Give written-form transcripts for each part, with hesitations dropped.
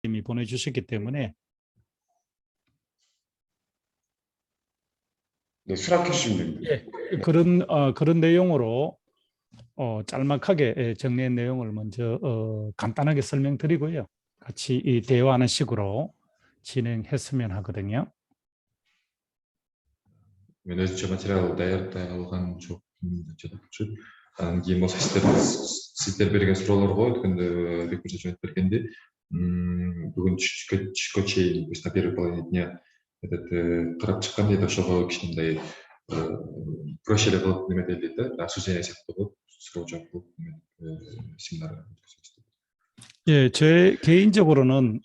님이 보내주셨기 때문에 네, 수락해 주시면 됩니다. 예, 그런 내용으로 짤막하게 정리한 내용을 먼저 간단하게 설명드리고요. 같이 이 대화하는 식으로 진행했으면 하거든요. Мен өзімше материал даярдай алған жоқпын жатақшы. Анан кейін осы сіздер берген сұраулар ғой, өткенде Бекмырза жауап бергенде, бүгін түшкө чейин, на первой половине дня карап чыккан дейт, ошого кичинекей проще эле кылып неме дейт да, обсуждение сыяктуу кылып суроо жооп кылып семинар өткөзөбүз. 예, 제 개인적으로는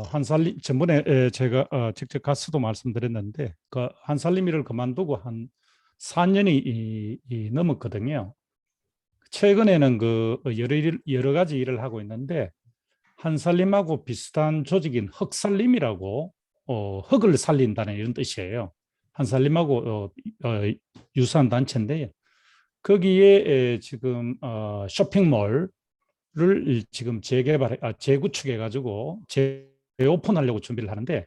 한살림 전번에 제가 직접 가서도 말씀드렸는데 그 한살림이를 그만두고 한 4년이 넘었거든요. 최근에는 그 여러 가지 일을 하고 있는데 한살림하고 비슷한 조직인 흑살림이라고 흑을 살린다는 이런 뜻이에요. 한살림하고 유사한 단체인데요. 거기에 지금 쇼핑몰 를 지금 재구축해 가지고 재오픈하려고 준비를 하는데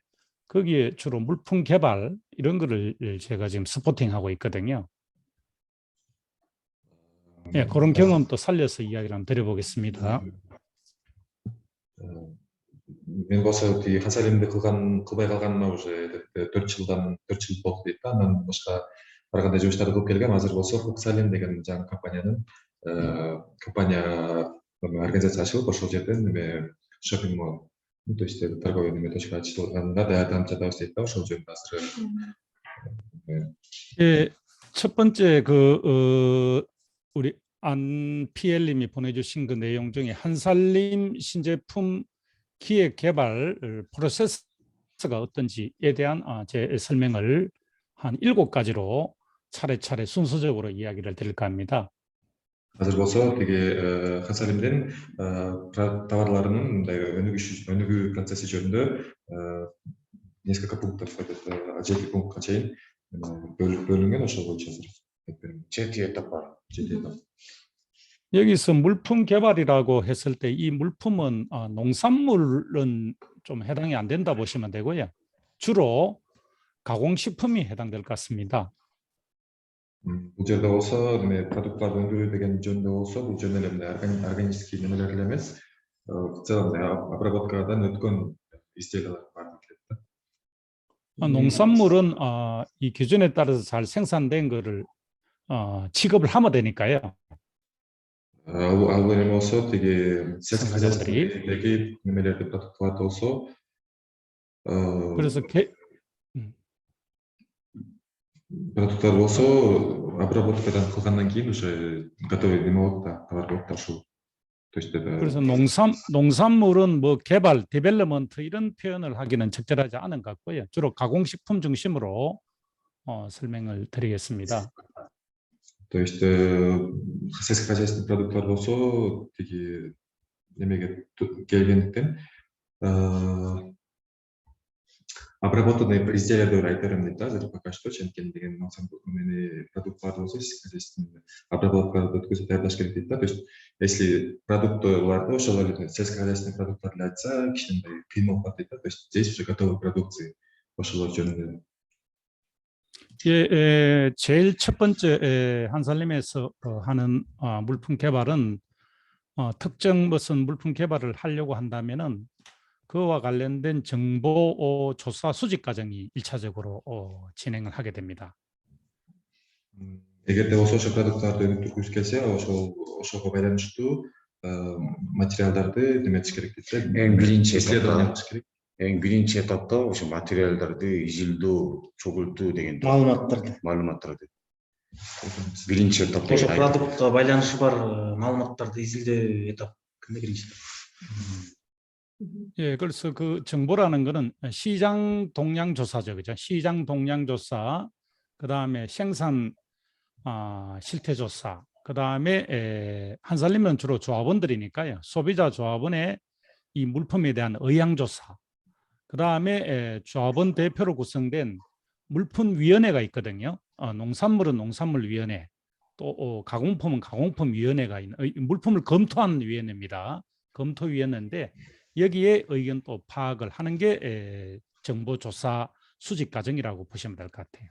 거기에 주로 물품 개발 이런 거를 제가 지금 스포팅하고 있거든요. 예, 그런 경험도 살려서 이야기를 한번 드려보겠습니다. Мен болсо тиги Хансалимди кылбай калганыма уже 4 жыл болду дейт да. Анан башка ар кандай жумуштарды кылып келгем. Азыр болсо Хуксалим деген жаңы компания организация ачылып, ошол жерден неме шопинг молл, то есть торговый неме точка ачылганга даярданып жатабыз дейт да. Ошол жөнүндө азыр 예, 첫 번째 우리 안피엘님이 보내주신 그 내용 중에 한살림 신제품 기획 개발 프로세스가 어떤지에 대한 제 설명을 한 7가지로 차례차례 순서적으로 이야기를 드릴까 합니다. азыр болсо тиги Хансалимдин товарларынын мындай өнүгүү процесси жөнүндө несколько пунктов жети пунктка чейин бөлүнгөн. Ошол боюнча азыр жети этап бар. 여기서 물품 개발이라고 했을 때 이 물품은 농산물은 좀 해당이 안 된다 보시면 되고요. 주로 가공식품이 해당될 것 같습니다. бул жерде болсо неме продукттарды өндүрүү деген жөнүндө болсо, бул жөн эле органический немелер эле эмес, в целом обработкадан өткөн изделиялар бар келет да. 농산물은 이 기준에 따라서 잘 생산된 거를 취급을 하면 되니까요. ал эми болсо тиги сельскохозяйственный немелерди продуктларды болсо 그래서 продукттар болсо обработкадан кылгандан кийин уже готовый неме болот да, товар болот да. ушул. То есть 그래서 농산물은 뭐 개발, 디벨로먼트 이런 표현을 하기는 적절하지 않은 것 같고요. 주로 가공식품 중심으로 설명을 드리겠습니다. То есть сельскохозяйственный продукттар болсо тиги немеге келгендиктен обработанные изделия деп айтарым дейт да. Азыр пока что ченкен деген продукттарды болсо сельскохозяйственный обработканы өткөзүп даярдаш керек дейт да. То есть если продукттарды ошол эле сельскохозяйственный продукттар эле айтса кичинекей кыйын болуп калат дейт да. То есть здесь уже готовой продукции ошолор жөнүндө. 예, 제일 첫 번째 한살림에서 하는 물품 개발은 특정 무슨 물품 개발을 하려고 한다면은 그와 관련된 정보 조사 수집 과정이 1차적으로 진행을 하게 됩니다. эгерде болсо ошол продукттарды өнүктүргүбүз келсе, ошого байланыштуу материалдарды неметиш керек дейт да. Эң биринчи этапта ошо материалдарды изилдөө, чогултуу деген маалыматтарды биринчи этапта ошо продуктка байланышы бар маалыматтарды изилдөө этапында биринчи. 예, 그래서 그 정보라는 거는 시장 동향 조사죠, 그죠? 시장 동향 조사, 그 다음에 생산 실태 조사, 그 다음에 한살림은 주로 조합원들이니까요. 소비자 조합원의 이 물품에 대한 의향 조사, 그 다음에 조합원 대표로 구성된 물품위원회가 있거든요. 농산물은 농산물위원회, 또 가공품은 가공품위원회가 있는 물품을 검토하는 위원회입니다. 검토위원회인데 여기에 의견 또 파악을 하는 게 정보조사 수집 과정이라고 보시면 될 것 같아요.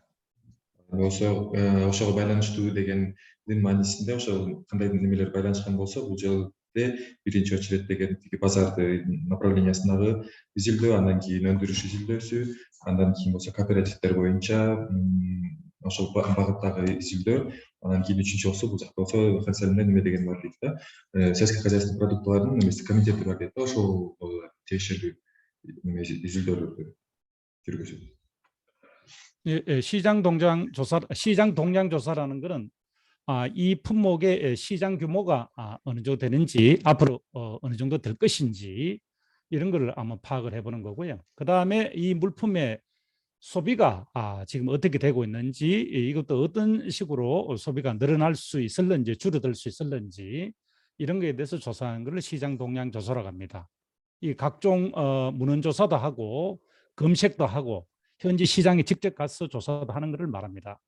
ошого байланыштуу дегендин маанисинде ошо кандай немелер байланышкан болсо бул жерде биринчи очередь деген тиги базарды направлениясындагы изилдөө, андан кийин өндүрүш изилдөөсү, андан кийин болсо кооперативдер боюнча ошол багыттагы изилдөө, анан кийин үчүнчү болсо бул жакта болсо хансалимде неме деген бар дейт да, сельскохозяйственный продуктылардын немеси комитети бар дейт да, ошол тиешелүү изилдөөлөрдү жүргүзөт. 시장 동향 조사라는 것은 이 품목의 시장 규모가 어느 정도 되는지, 앞으로 어느 정도 될 것인지 이런 거를 아마 파악을 해보는 거고요. 그 다음에 이 물품의 소비가 지금 어떻게 되고 있는지, 이것도 어떤 식으로 소비가 늘어날 수 있을는지, 줄어들 수 있을는지 이런 거에 대해서 조사하는 것을 시장 동향 조사라고 합니다. 이 각종 문헌 조사도 하고 검색도 하고 현지 시장에 직접 가서 조사도 하는 것을 말합니다.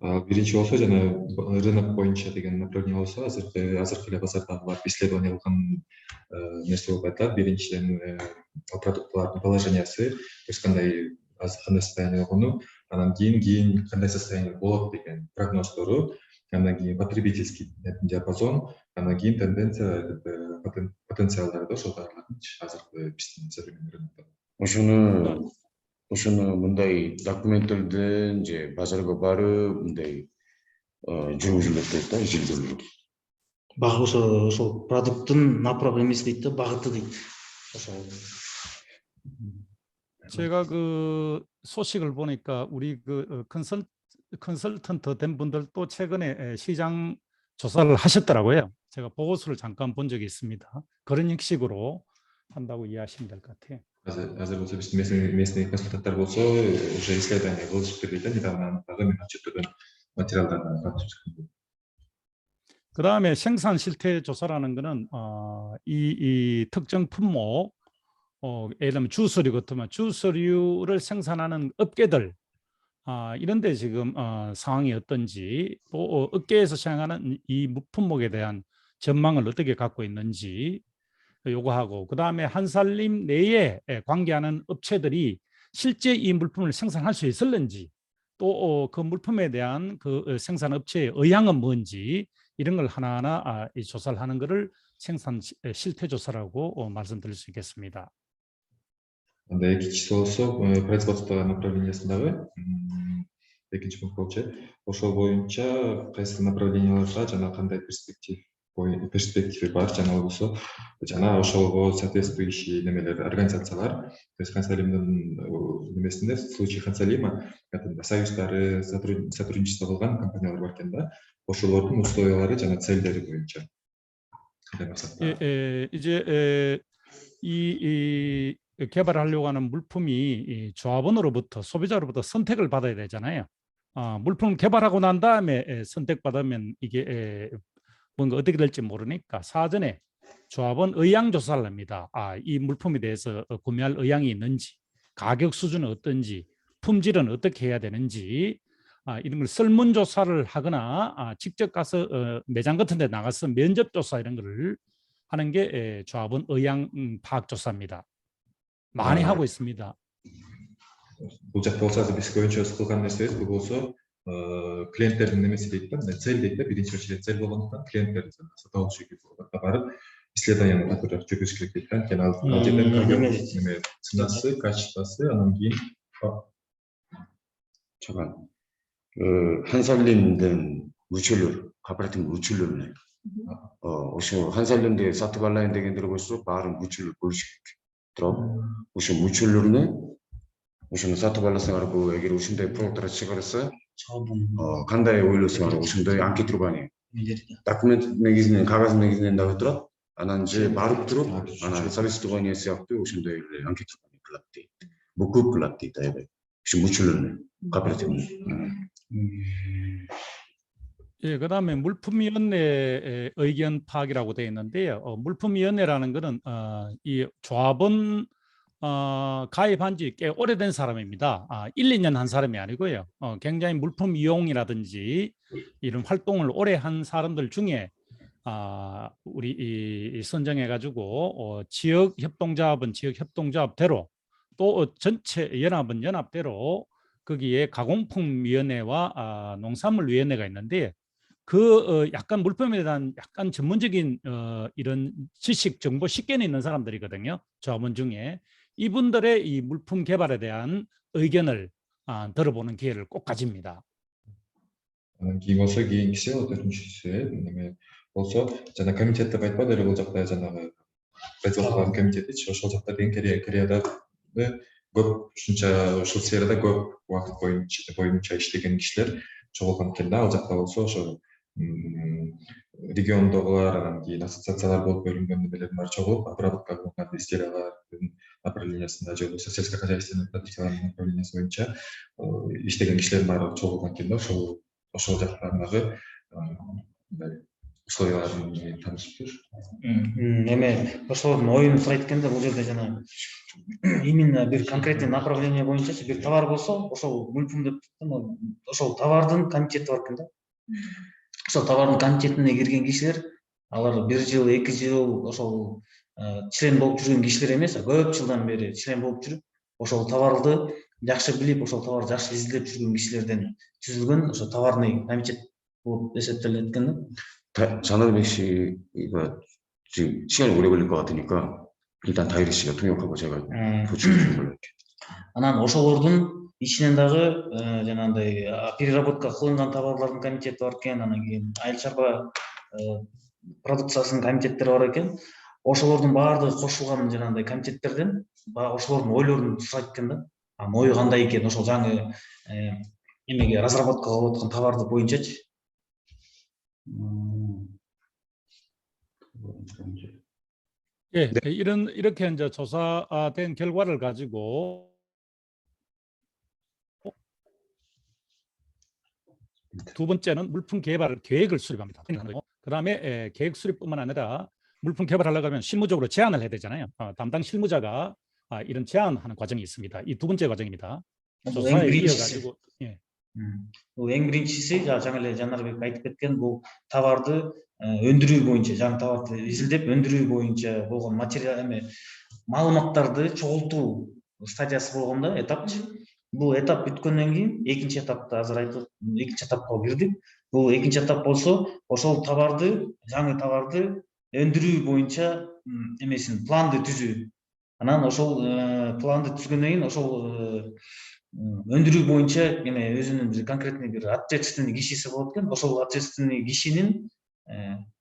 Биринчи болсо жана рынок боюнча деген направление болсо азыркы эле базардагы барып исследование кылган нерсе болуп атат. Биринчиден продуктлардын положениясы, то есть кандай состояние болгону, анан кийин кандай состояние болот деген прогноздору, андан кийин потребительский диапазон, андан кийин тенденция, потенциалдарды ошол баарларын азыркы биздин современный рынокто. ошону мындай документтерден же базарга барып мындай жүргүзүлөт дейт да, изилдөөлөр. ошол продукттун направлениясы дейт да, багыты дейт. ошол 제가 그 소식을 보니까 우리 그 컨설턴트 된 분들도 최근에 시장 조사를 하셨더라고요. 제가 보고서를 잠깐 본 적이 있습니다. 그런 형식으로 한다고 이해하시면 될 것 같아요. Азыр болсо биздин местный консультанттар болсо уже исследование кылышып берди да, недавно мен отчеттерден материалдарын катышып чыккан. 그 다음에 생산 실태 조사라는 것은 이 특정 품목, 예를 들면 주스류 같으면 주스류를 생산하는 업계들, 이런 데 지금 상황이 어떤지, 또 업계에서 생각하는 이 품목에 대한 전망을 어떻게 갖고 있는지 요구하고, 그 다음에 한살림 내에 관계하는 업체들이 실제 이 물품을 생산할 수 있을는지, 또 그 물품에 대한 그 생산 업체의 의향은 뭔지, 이런 걸 하나하나 조사를 하는 것을 생산 실태 조사라고 말씀드릴 수 있겠습니다. анда экинчиси болсо производство направлениясындагы экинчи пункт болчу. Ошол боюнча кайсы направленияларга жана кандай перспектива бар, жана болсо жана ошого соответствующий немелер, организациялар, то есть Хансалимдин немесинде, в случае Хансалима союздары, сотрудничество кылган компаниялар бар экен да, ошолордун условиялары жана целдери боюнча. 이제 이 개발하려고 하는 물품이 조합원으로부터, 소비자로부터 선택을 받아야 되잖아요. 물품을 개발하고 난 다음에 선택받으면 이게 뭔가 어떻게 될지 모르니까 사전에 조합원 의향 조사를 합니다. 이 물품에 대해서 구매할 의향이 있는지, 가격 수준은 어떤지, 품질은 어떻게 해야 되는지, 이런 걸 설문조사를 하거나 직접 가서 매장 같은 데 나가서 면접조사 이런 거를 하는 게 조합원 의향 파악 조사입니다. 많이 하고 있습니다. Бул жакта болсо азыр биз көбүнчө кылган нерсебиз бул болсо клиенттердин немеси дейт да, цель дейт да, биринчи очередь цель болгондуктан клиенттер сатып алуучу барып исследование жүргүзүш керек дейт да. Анткени ал жерден ценасы, качествосы, анан кийин 잠깐, 한살림된 무출률, кооператив 무출률네. ошо 한살림де сатып алайын дегендер болсо баарын 무출률 болушу керек. Туурабы? Ошо 무출률үнү ошону сатып аласыңар, эгер ушундай продукттар чыгарса, кандай ойлойсуңар, ошондой анкет турганы. Документ негизинен, кагаз негизинен дагы турат. Анан же барып туруп, анан собеседование сыяктуу ошондой анкет кылат дейт. Бул көп кылат дейт аябай. Ошо 무출률үнү, кооперативни. 예, 그다음에 물품위원회 의견 파악이라고 되어 있는데요. 물품위원회라는 것은 이 조합원 가입한 지 꽤 오래된 사람입니다. 1, 2년 한 사람이 아니고요. 굉장히 물품 이용이라든지 이런 활동을 오래 한 사람들 중에 우리 이 선정해가지고 지역 협동조합은 지역 협동조합대로 또 전체 연합은 연합대로 거기에 가공품위원회와 농산물위원회가 있는데 약간 물품에 대한 약간 전문적인 이런 지식 정보 식견이 있는 사람들이거든요. 조합원 중에 이분들의 이 물품 개발에 대한 의견을 들어보는 기회를 꼭 가집니다. Кийин болсо кийинкиси төртүнчүсү эме болсо жана комитет деп айтпады эле бул жакта жанагы производстволор комитети ошол жакта деген Кореяда көп ушунча ушул сферада көп убакыт боюнча иштеген кишилер чогулган экен да. Ал жакта болсо ошо региондогулар анан кийин ассоциациялар болуп бөлүнгөн немелердин баары чогулуп обработка кылынган листьялардын направлениясында же болбосо сельскохозяйственный продуктиялардын направлениясы боюнча иштеген кишилердин баары чогулган экен да. Ошол жактардагы условияларын таанышыптыр. Эме ошолордун оюн сурайт экен да, бул жерде жана именно бир конкретный направление боюнча бир товар болсо, ошол мульпум деп ошол товардын комитети бар экен да. Ошол товардын комитетине кирген кишилер, алар 1 жыл, 2 жыл ошол член болуп жүргөн кишилер эмес, көп жылдан бери член болуп жүрүп, ошол товарды жакшы билип, ошол товарды жакшы изилдеп жүргөн кишилерден түзүлгөн ошо товарный комитет болуп эсептелет экен да. Жанарбек 씨 이거 지금 시간이 오래 걸릴 것 같으니까 일단 다이리 씨가 통역하고 제가 보충해 주는 걸로 할게요. Анан ошолордун ичинен дагы жанагындай переработка кылынган товарлардын комитети бар экен, анан кийин айыл чарба продукциясынын комитеттери бар экен. Ошолордун баардыгы кошулган жанагындай комитеттерден ошолордун ойлорун сурайт экен да. Ою кандай экен, ошол жаңы эмеге разработка кылып аткан товарды боюнчачы. 예, 이렇게 이제 조사된 결과를 가지고 두 번째는 물품 개발 계획을 수립합니다. 그다음에 계획 수립뿐만 아니라 물품 개발하려고 하면 실무적으로 제안을 해야 되잖아요. 담당 실무자가 이런 제안하는 과정이 있습니다. 이 두 번째 과정입니다. 조사에 이어가지고 Эң биринчиси жаңы эле Жанарбек айтып кеткен, бул товарды өндүрүү боюнча, жаңы товарды изилдеп өндүрүү боюнча болгон материал маалыматтарды чогултуу стадиясы болгондо этапчы. Бул этап бүткөндөн кийин экинчи этапта азыр айтып, экинчи этапка кирдик. Бул экинчи этап болсо, ошол товарды, жаңы товарды өндүрүү боюнча эмесин планды түзүү. Анан ошол планды түзгөндөн кийин ошол өндүрүү боюнча эме өзүнүн бир конкретный бир ответственный кишиси болот экен. Ошол ответственный кишинин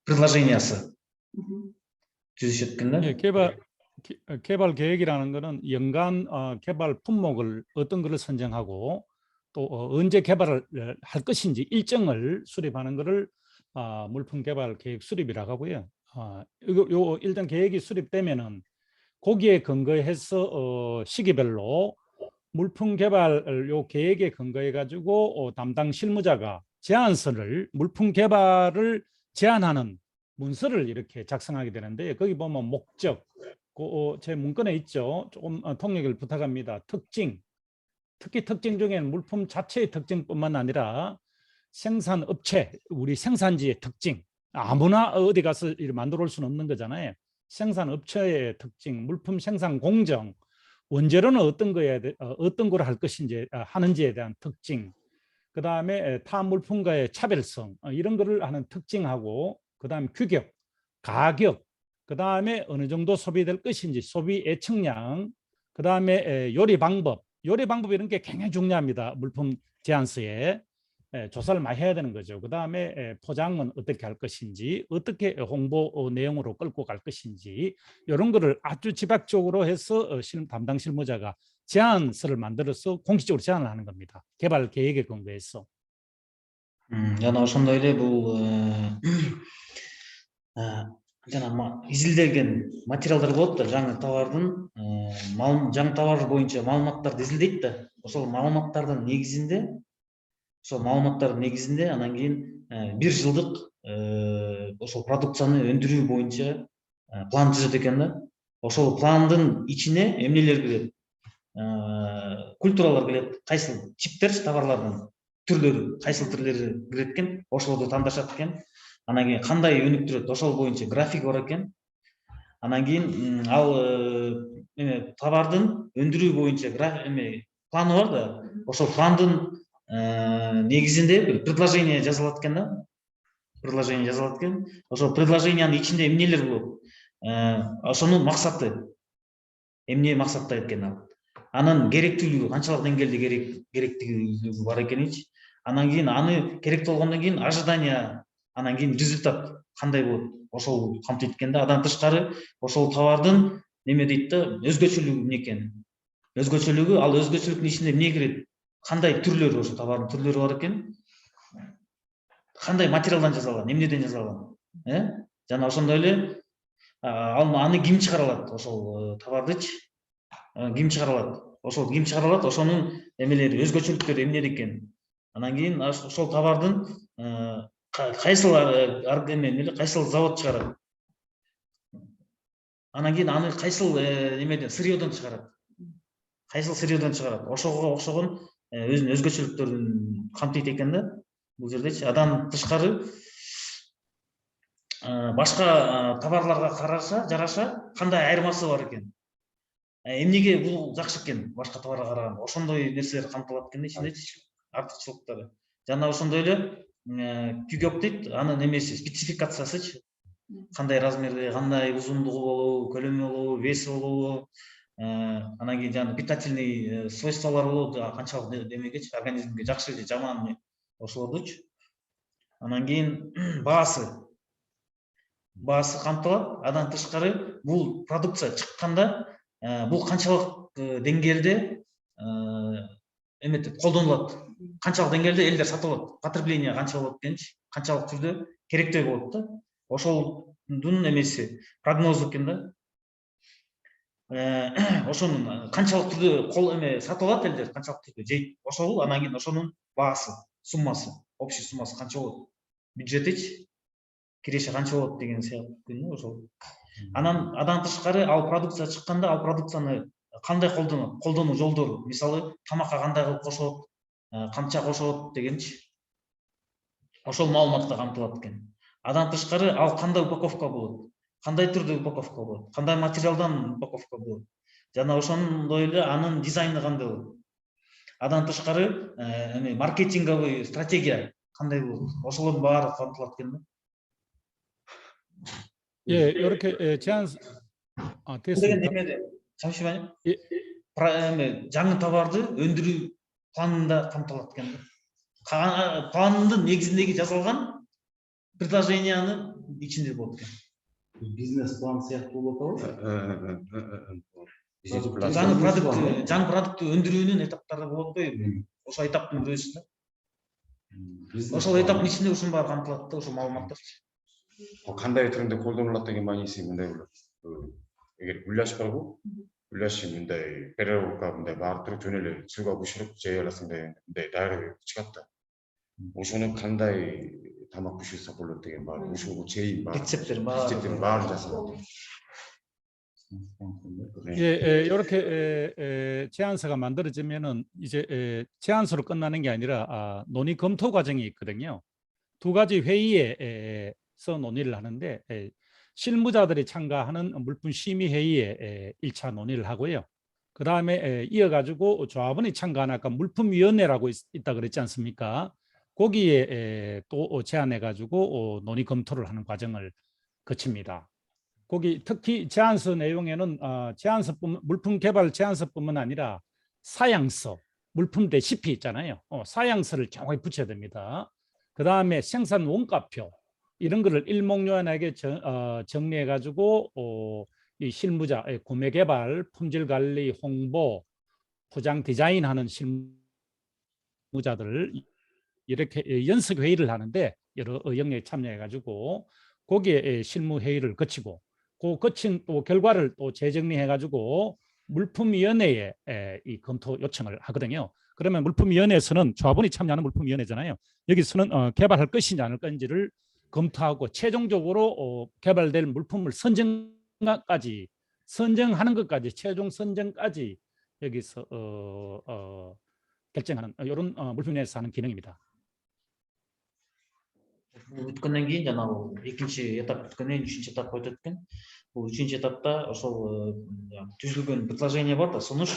предложениясы түзүшөт экен да. 개발 계획이라는 거는 연간 개발 품목을 어떤 것을 선정하고 또 언제 개발을 할 것인지 일정을 수립하는 것을 물품 개발 계획 수립이라고 하고요. 요 일단 계획이 수립되면은 거기에 근거해서 시기별로 물품 개발 요 계획에 근거해 가지고 담당 실무자가 제안서를 물품 개발을 제안하는 문서를 이렇게 작성하게 되는데, 거기 보면 목적, 제 문건에 있죠. 조금 통역을 부탁합니다. 특징, 특히 특징 중에는 물품 자체의 특징뿐만 아니라 생산업체, 우리 생산지의 특징, 아무나 어디 가서 만들어 올 수는 없는 거잖아요. 생산업체의 특징, 물품 생산 공정, 원재료는 어떤 걸 할 것인지 하는지에 대한 특징, 그 다음에 타 물품과의 차별성, 이런 거를 하는 특징하고, 그 다음 규격, 가격, 그 다음에 어느 정도 소비될 것인지 소비 예측량, 그 다음에 요리 방법 이런 게 굉장히 중요합니다. 물품 제안서에 조사를 많이 해야 되는 거죠. 그 다음에 포장은 어떻게 할 것인지, 어떻게 홍보 내용으로 끌고 갈 것인지, 이런 거를 아주 집약적으로 해서 담당 실무자가 제안서를 만들어서 공식적으로 제안을 하는 겁니다. 개발 계획에 근거해서. жана ошондой эле бул жана изилдеген материалдар болот да, жаңы товардын жаңы товар боюнча маалыматтарды изилдейт да. Ошол маалыматтардын негизинде анан кийин 1 жылдык ошол продукцияны өндүрүү боюнча план түзөт экен да. Ошол пландын ичине эмнелер кирет? Культуралар кирет, кайсыл типтер товарлардын түрлөрү, кайсыл түрлөрү кирет экен, ошолорду тандашат экен. Анан кийин кандай өнүктүрөт ошол боюнча график бар экен. Анан кийин ал эме товардын өндүрүү боюнча планы бар да. Ошол пландын негизинде бир предложение жазылат экен да. Предложение жазылат экен. Ошол предложениянын ичинде эмнелер болот? Ошонун максаты. Эмне максаттайт экен ал? Анын керектүүлүгү канчалык деңгээлде керектүүлүгү бар экеничи. Анан кийин аны керек болгондон кийин ожидание, анан кийин результат кандай болот? Ошол камтыйт экен да. Андан тышкары ошол товардын неме дейт да, өзгөчөлүгү эмне экен? Өзгөчөлүгү, ал өзгөчөлүктүн ичинде эмне кирет? Кандай түрлөрү, ошо товардын түрлөрү бар экен? Кандай материалдан жасалган, эмнеден жасалган? Жана ошондой эле аны ким чыгара алат? Ошол товардычы ким чыгара алат? Ошол ким чыгара алат? Ошонун эмелери, өзгөчөлүктөрү эмнеде экен? Анан кийин ошол товардын кайсыл кайсыл завод чыгарат? Анан кийин аны кайсыл немеден, сырьёдон чыгарат? Кайсыл сырьёдон чыгарат? Ошого окшогон өзүнүн өзгөчөлүктөрүн камтыйт экен да бул жердечи. Андан тышкары башка товарларга жараша кандай айырмасы бар экен? Эмнеге бул жакшы экен башка товарга караганда? Ошондой нерселер камтылат экен да ичиндечи, артыкчылыктары. Жана ошондой эле күйгөк дейт, анын эмеси, спецификациясычы. Кандай размерде, кандай узундугу болобу, көлөмү болобу, веси болобу, анан кийин жана питательный свойстволору болобу, канчалык демегечи, организмге жакшы же жаман ошолордучу. Анан кийин баасы камтылат. Андан тышкары бул продукция чыкканда бул канчалык деңгээлде эметип колдонулат, канчалык деңгээлде элдер сатып алат, потребление канча болот экенчи, канчалык түрдө керектүү болот да. Ошолдун эмеси, прогнозу экен да. Ошонун канчалык түрдө сатып алат элдер, канчалык түрдө жейт, ошол анан кийин ошонун баасы, суммасы, общий суммасы канча болот? Бюджетичи, киреше канча болот деген сыяктуу ошол. Андан тышкары ал продукция чыкканда, ал продукцияны кандай колдонот? Колдонуу жолдору, мисалы, тамакка кандай кылып кошот, канча кошот дегенчи. Ошол маалыматта камтылат экен. Андан тышкары ал кандай упаковка болот? Кандай түрдө упаковка болот? Кандай материалдан упаковка болот? Жана ошондой эле анын дизайны кандай болот? Андан тышкары маркетинговый стратегия кандай болот? Ошолордун баары камтылат экен да. 이렇게 제안 됐습니다. 잠시만요. жаңы товарды өндүрүү планында камтылат экен да. Пландын негизиндеги жасалган предложениянын ичинде болот экен. Бизнес план сыяктуу болуп атабы? жаңы продуктту өндүрүүнүн этаптары болуп атпайбы? Ошол этаптын бирөөсү. Ошол этаптын ичинде ушунун баары камтылат да, ошол маалыматтарчы. Кандай түрүндө колдонулат деген мааниси мындай болот. Эгер гуляш барбы, гуляш мындай переработка мындай баары түрү жөн эле сууга бышырып жей аласың мындай дайыр чыгат да. Ошону кандай тамак бышырса болот деген баары, ошого чейин баары рецепттер баары жасалат. 이렇게 제안서가 만들어지면은 이제 제안서로 끝나는 게 아니라 논의 검토 과정이 있거든요. 두 가지 회의에서 논의를 하는데 실무자들이 참가하는 물품 심의 회의에 1차 논의를 하고요. 그 다음에 이어가지고 조합원이 참가하는 아까 물품위원회라고 있다 그랬지 않습니까? 거기에 또 제안해가지고 논의 검토를 하는 과정을 거칩니다. 거기 특히 제안서 내용에는 물품 개발 제안서뿐만 아니라 사양서, 물품 레시피 있잖아요. 사양서를 정확히 붙여야 됩니다. 그 다음에 생산 원가표 이런 거를 일목요연하게 정리해가지고 이 실무자, 구매 개발, 품질 관리, 홍보, 포장 디자인하는 실무자들 이렇게 연석 회의를 하는데 여러 영역에 참여해가지고 거기에 실무 회의를 거치고 그 거친 또 결과를 또 재정리해가지고 물품위원회에 이 검토 요청을 하거든요. 그러면 물품위원회에서는 조합원이 참여하는 물품위원회잖아요. 여기서는 개발할 것인지 않을 건지를 검토하고 최종적으로 개발될 물품을 선정하는 것까지 최종 선정까지 여기서 결정하는 이런 물품위원회에서 하는 기능입니다. бүткөндөн кийин жанагы экинчи этап бүткөндөн кийин үчүнчү этапка өтөт экен. Бул үчүнчү этапта ошол түзүлгөн предложение бар да, сунуш,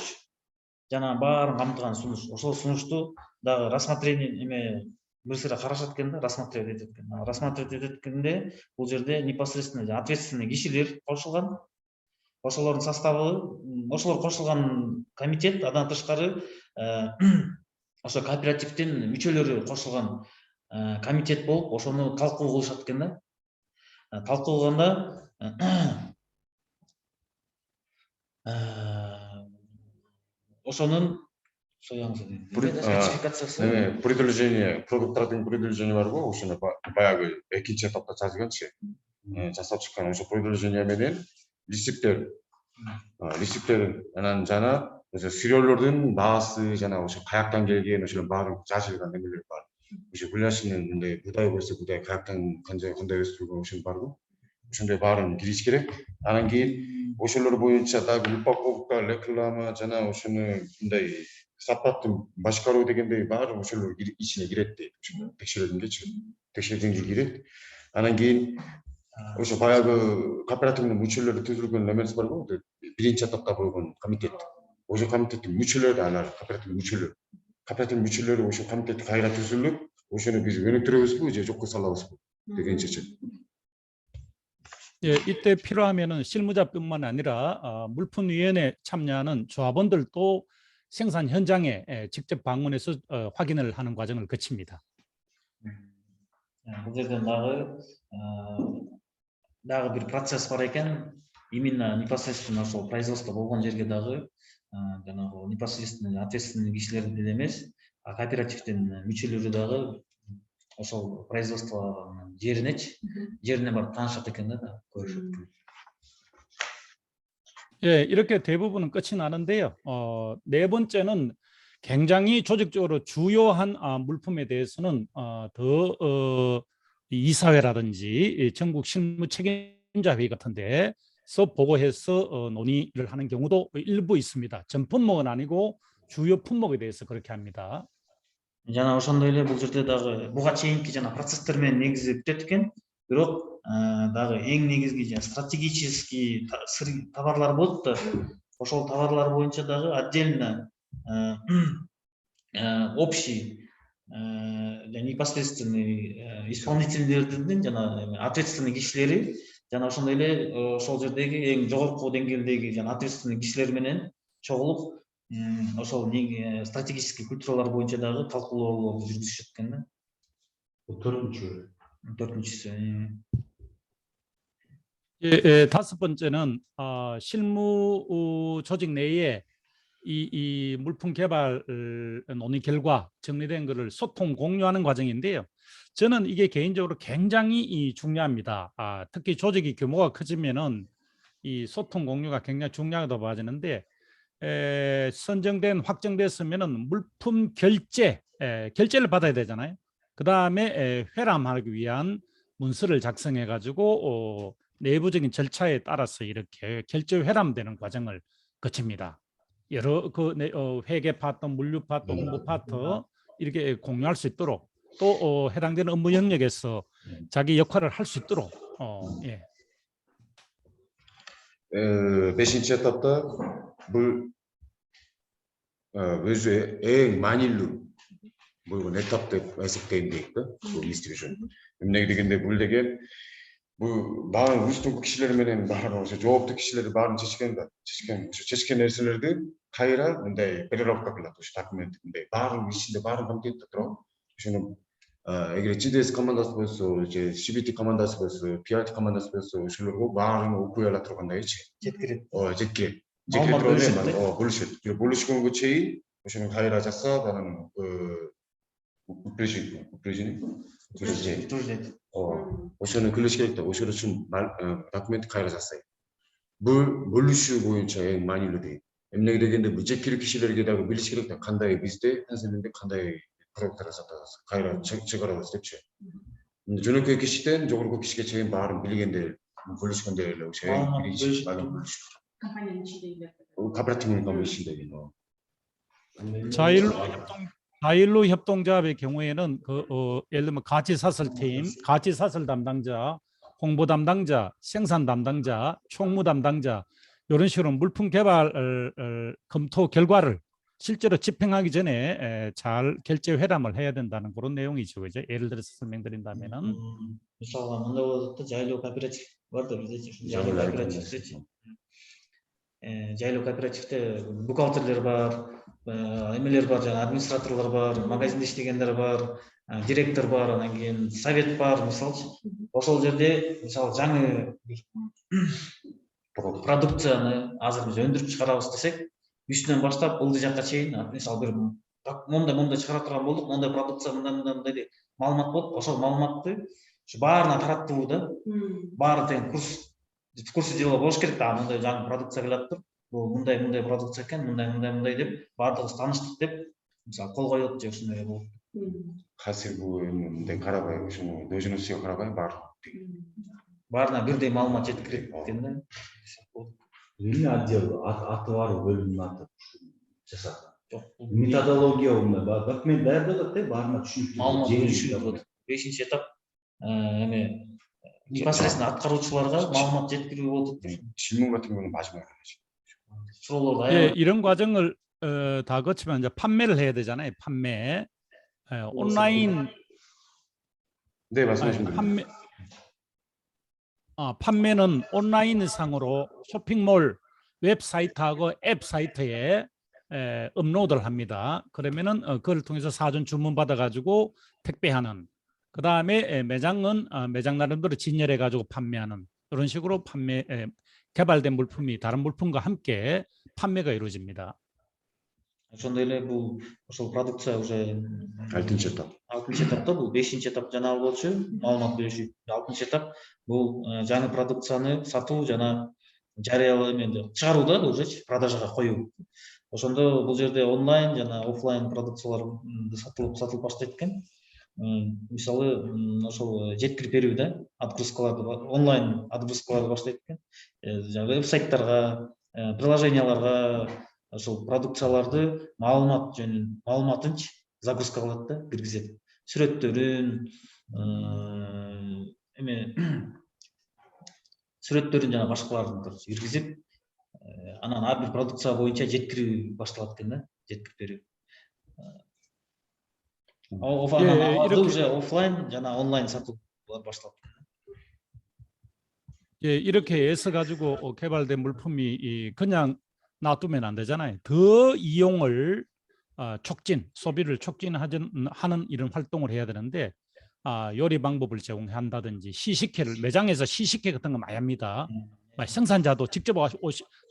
жана баарын камтыган сунуш. Ошол сунушту дагы рассмотрение эме бир сыйра карашат экен да, рассматривать этет экен. Рассматривать эткенде бул жерде непосредственно ответственный кишилер кошулган. Ошолордун составы, ошолор кошулган комитет, андан тышкары ошо кооперативдин мүчөлөрү кошулган комитет болуп, ошону талкуу кылышат экен да. Талкуу кылганда ошонун спецификациясы предложение, продукттардын предложение бар го, ошону баягы экинчи этапта жазганчы. Жасап чыккан ошо предложение менен листиптер, анан жана ошо сырьёлордун баасы, жана ошо каяктан келген, ошонун баарын жазылган эмелер бар. Ошо гүлашынын мындай будай болсо будай каяктан кандай өстүрүлгөн ошол бар го. Ошондой баарын кириш керек. Анан кийин ошолор боюнча дагы упаковка, реклама жана ошону мындай сапаттын башкаруу дегендей баары ошолор ичине кирет дейт. Ошону текшергенге кирет. Анан кийин ошо баягы кооперативдин мүчөлөрү түзүлгөн эмеси бар го, биринчи этапта болгон комитет. Ошол комитеттин мүчөлөрү, алар кооперативдин мүчөлөрү ошол комитет кайра түзүлүп, ошону биз өнүктүрөбүзбү же жокко салабызбы деген чечет. 예, 이때 필요하면은 실무자뿐만 아니라 물품위원회 참여하는 조합원들도 생산 현장에 직접 방문해서 확인을 하는 과정을 거칩니다. бул жерден дагы бир процесс бар экен. Именно непосредственно ошол производство болгон жерге дагы жанагы непосредственно ответственный кишилер деле эмес, кооперативдин мүчөлөрү дагы ошол производствонун жерине барып таанышат экен да, көрүшөт экен. 예, 이렇게 대부분은 끝이 나는데요. 네 번째는 굉장히 조직적으로 주요한 물품에 대해서는 더 이사회라든지 전국 실무 책임자 회의 같은 데서 보고해서 논의를 하는 경우도 일부 있습니다. 전 품목은 아니고 주요 품목에 대해서 그렇게 합니다. Жана ошондой эле бул жерде дагы буга чейинки жана процесстер менен негизи бүтөт экен. Бирок дагы эң негизги жана стратегический товарлар болот да. Ошол товарлар боюнча дагы отдельно общий непосредственный исполнительдердин жана ответственный кишилери жана ошондой эле ошол жердеги эң жогорку деңгээлдеги жана ответственный кишилер менен чогулуп ошол стратегический культуралар боюнча дагы талкуулоолорду жүргүзүшөт экен да. төртүнчүсү. 다섯 번째는 실무 조직 내에 이 물품 개발 논의 결과 정리된 것을 소통 공유하는 과정인데요. 저는 이게 개인적으로 굉장히 중요합니다. 특히 조직이 규모가 커지면은 이 소통 공유가 굉장히 중요하다고 봐지는데 선정된 확정됐으면은 물품 결제를 받아야 되잖아요. 그 다음에 회람하기 위한 문서를 작성해 가지고 내부적인 절차에 따라서 이렇게 결제 회람되는 과정을 거칩니다. 여러 회계 파트, 물류 파트, 홍보 파트 이렇게 공유할 수 있도록 또 해당되는 업무 영역에서 자기 역할을 할 수 있도록 예. Бешинчи этапта бул өзү эң маанилүү болгон этап деп эсептейм дейт да, бул институт. Эмне дегенде бул деген бул баарын үстүнкү кишилер менен баарын ошо жооптуу кишилер баарын чечкен нерселерди кайра мындай переработка кылат, ошо документ мындай баарын ичинде баарын комитетте турат. Ошону эгер GDS командасы болсо, же CBT командасы болсо, PIT командасы болсо, ошолорго баарын окуй ала тургандайчы жеткирет. Бөлүшкөнгө чейин ошону кайра жасап, анан ошону күлүш керек да, ошол үчүн документ кайра жасайт. Бул бөлүшүү боюнча эң маанилүү дейт. Эмне дегенде бул жекелик кишилерге дагы билиш керек да, кандай бизде канселинде кандай продукттар сатабыз, кайра чыгарабыз депчи. Жөнөкөй кишиден жогорку кишиге чейин баарын билгенде, бөлүшкөнде эле ошо эң биринчи бөлүшүү. Кооперативдин ичиндеги. 다일로 협동조합의 경우에는 예를 들면 가치사슬팀, 가치사슬 담당자, 홍보 담당자, 생산 담당자, 총무 담당자 이런 식으로 물품 개발 검토 결과를 실제로 집행하기 전에 잘 결제 회담을 해야 된다는 그런 내용이죠, 그죠? 예를 들어서 설명드린다면은 мисалға мындай болот да, жайлоо кооператив бар да бизде жайлоо Жайлоо кооперативдечи жайлоо кооперативде бухгалтерлер бар, эмелер бар, жана администраторлор бар, магазинде иштегендер бар, директор бар, анан кийин совет бар, мисалчы. Ошол жерде мисалы жаңы продукцияны азыр биз өндүрүп чыгарабыз десек, үстүнөн баштап ылдый жакка чейин, мисалы бир мондай чыгара турган болдук, мондай продукция мындай деп маалымат болуп, ошол маалыматты баарына тараттыруу да, баары тең курсы дела болуш керек да, мындай жаңы продукция келатыр, бул мындай продукция экен, мындай деп баардыгыбыз тааныштык деп мисалы кол коет же ушундай болот. Қазір бұл мындай қарабай, ошону должностьқа қарабай бар. Баарына бирдей маалымат жеткирет экен да. Эмне отдел аты бар, бөлүмдүн аты жасады. Методология мындай документ даярдалат да, баарына түшүнүктүү. Маалымат түшүнүктүү болот. 5-чи этап эме непосредственно аткаруучуларга маалымат жеткирүү болот. 질문 같은 경우는 마지막에 하죠. 수로로 예, 이런 과정을 다 거치면 이제 판매를 해야 되잖아요. 판매. 온라인 네, 말씀하신 대로. 판매는 온라인 상으로 쇼핑몰 웹사이트하고 앱 사이트에 업로드를 합니다. 그러면은 그걸 통해서 사전 주문 받아 가지고 택배하는. 그 다음에 매장은 매장 나름대로 진열해 가지고 판매하는 이런 식으로 개발된 물품이 다른 물품과 함께 판매가 이루어집니다. ошондой эле бул ошол продукция уже 6-шы этап. 6-чы этапта, бул 5-чи этап жанагы болчу, маалымат беришүү. 6-чы этап бул жаңы продукцияны сатуу жана жарыялоо эменде чыгаруу да, уже продажага коюу. Ошондо бул жерде онлайн жана офлайн продукциялар сатылып баштайт экен. Мисалы ошол жеткирип берүү да, отгрузкаларды онлайн отгрузкаларды баштайт экен. Веб-сайттарга, приложенияларга ошол продукцияларды маалыматынчы загрузка кылат да, киргизет. Сүрөттөрүн, жана башкаларын киргизип, анан ар бир продукция боюнча жеткирүү башталат экен да, жеткирип берүү. 이렇게- уже офлайн жана онлайн сатуулар башталат. 예, 이렇게 해서 가지고 개발된 물품이 그냥 놔두면 안 되잖아요. 더 이용을 촉진, 소비를 촉진하는 이런 활동을 해야 되는데 요리 방법을 제공한다든지 시식회를 매장에서 시식회 같은 거 많이 합니다. 생산자도 직접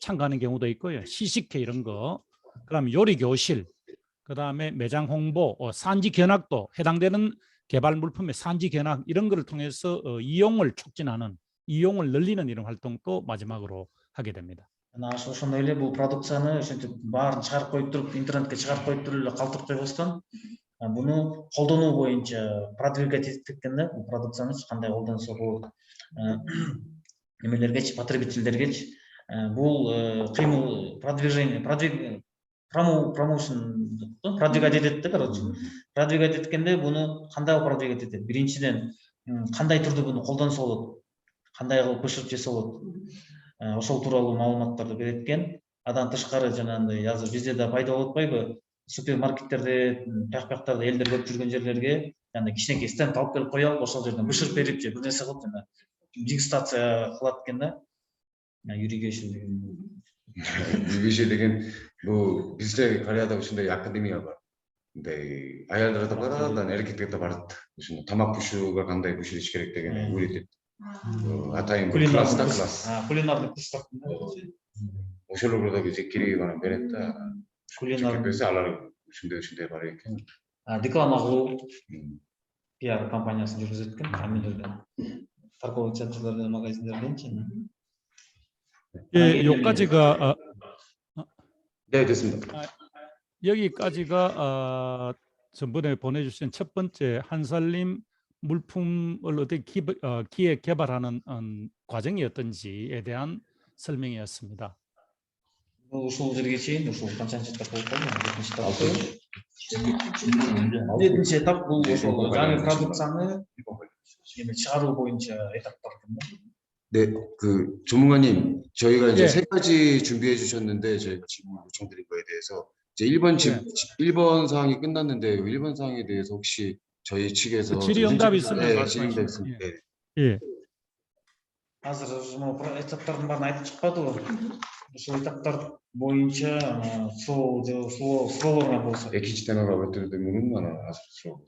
참가하는 경우도 있고요. 시식회 이런 거, 그다음에 요리 교실, 그다음에 매장 홍보, 산지 견학도 해당되는 개발 물품의 산지 견학 이런 거를 통해서 이용을 촉진하는, 이용을 늘리는 이런 활동도 마지막으로 하게 됩니다. Ошондой эле бул продукцияны ошентип баарын чыгарып коюп туруп, интернетке чыгарып коюп туруп эле калтырып койбостон, буну колдонуу боюнча продвигать этип экен да, бул продукцияны кандай колдонсо болот. Эмелергечи, потребительдергечи бул кыймыл продвижение, промоушен, продвигать этет да, короче. Продвигать эткенде буну кандай продвигать этет? Биринчиден кандай түрдө буну колдонсо болот? Кандай кылып көчүрүп жесе болот? Ошол тууралуу маалыматтарды берет экен. Адан тышкары жанагындай азыр бизде да пайда болуп атпайбы? Супермаркеттерде, бияктарда элдер көрүп жүргөн жерлерге жана кичинекей стенд алып келип коелуп, ошол жерден бышырып берип же бир нерсе кылып жана дегустация кылат экен да. Юрий деген бул бизде Кореяда ушундай академия бар. Мындай аялдар да бар, анан эркектер да барат. Ушуну тамак бышырууга кандай бышырыш керек деген үйрөтөт. Атайын класс да, класс. Кулинарный курстар. Ошолорго да биз кирип анан берет да. Кулинарный. Берсе алар ушундай бар экен. Реклама кылуу, пиар компаниясын жүргүзөт экен, камилерден. Торговый центрлерден, магазиндерденчи. 예, 여기까지가 네, 됐습니다. 여기까지가 전번에 보내주신 첫 번째 한살림 물품을 어떻게 기획 개발하는 과정이 어떤지에 대한 설명이었습니다. ушул жерге чейин ушул канчанчы этап болуп калды? 7-чи этап. Алтынчы. 7-чи этап бул ошол Экспо жаңы байланышы. продукцияны эме чыгаруу боюнча этаптар экен да. 네, 그 전문가님, 저희가 이제 예. 3가지 준비해 주셨는데 저희가 질문 요청드린 거에 대해서 이제 1번 사항이 끝났는데 1번 사항에 대해서 혹시 저희 측에서 그 질의응답이 선생님께서- 있으면 네, 말씀하시면 질의응답 있으면 예. 네. 예. Азыр этаптардын баарын айтып чыкпадыбы? Ошол этаптар боюнча суроолор болсо. экинчи темага өтүүрүн мунун азыр суроо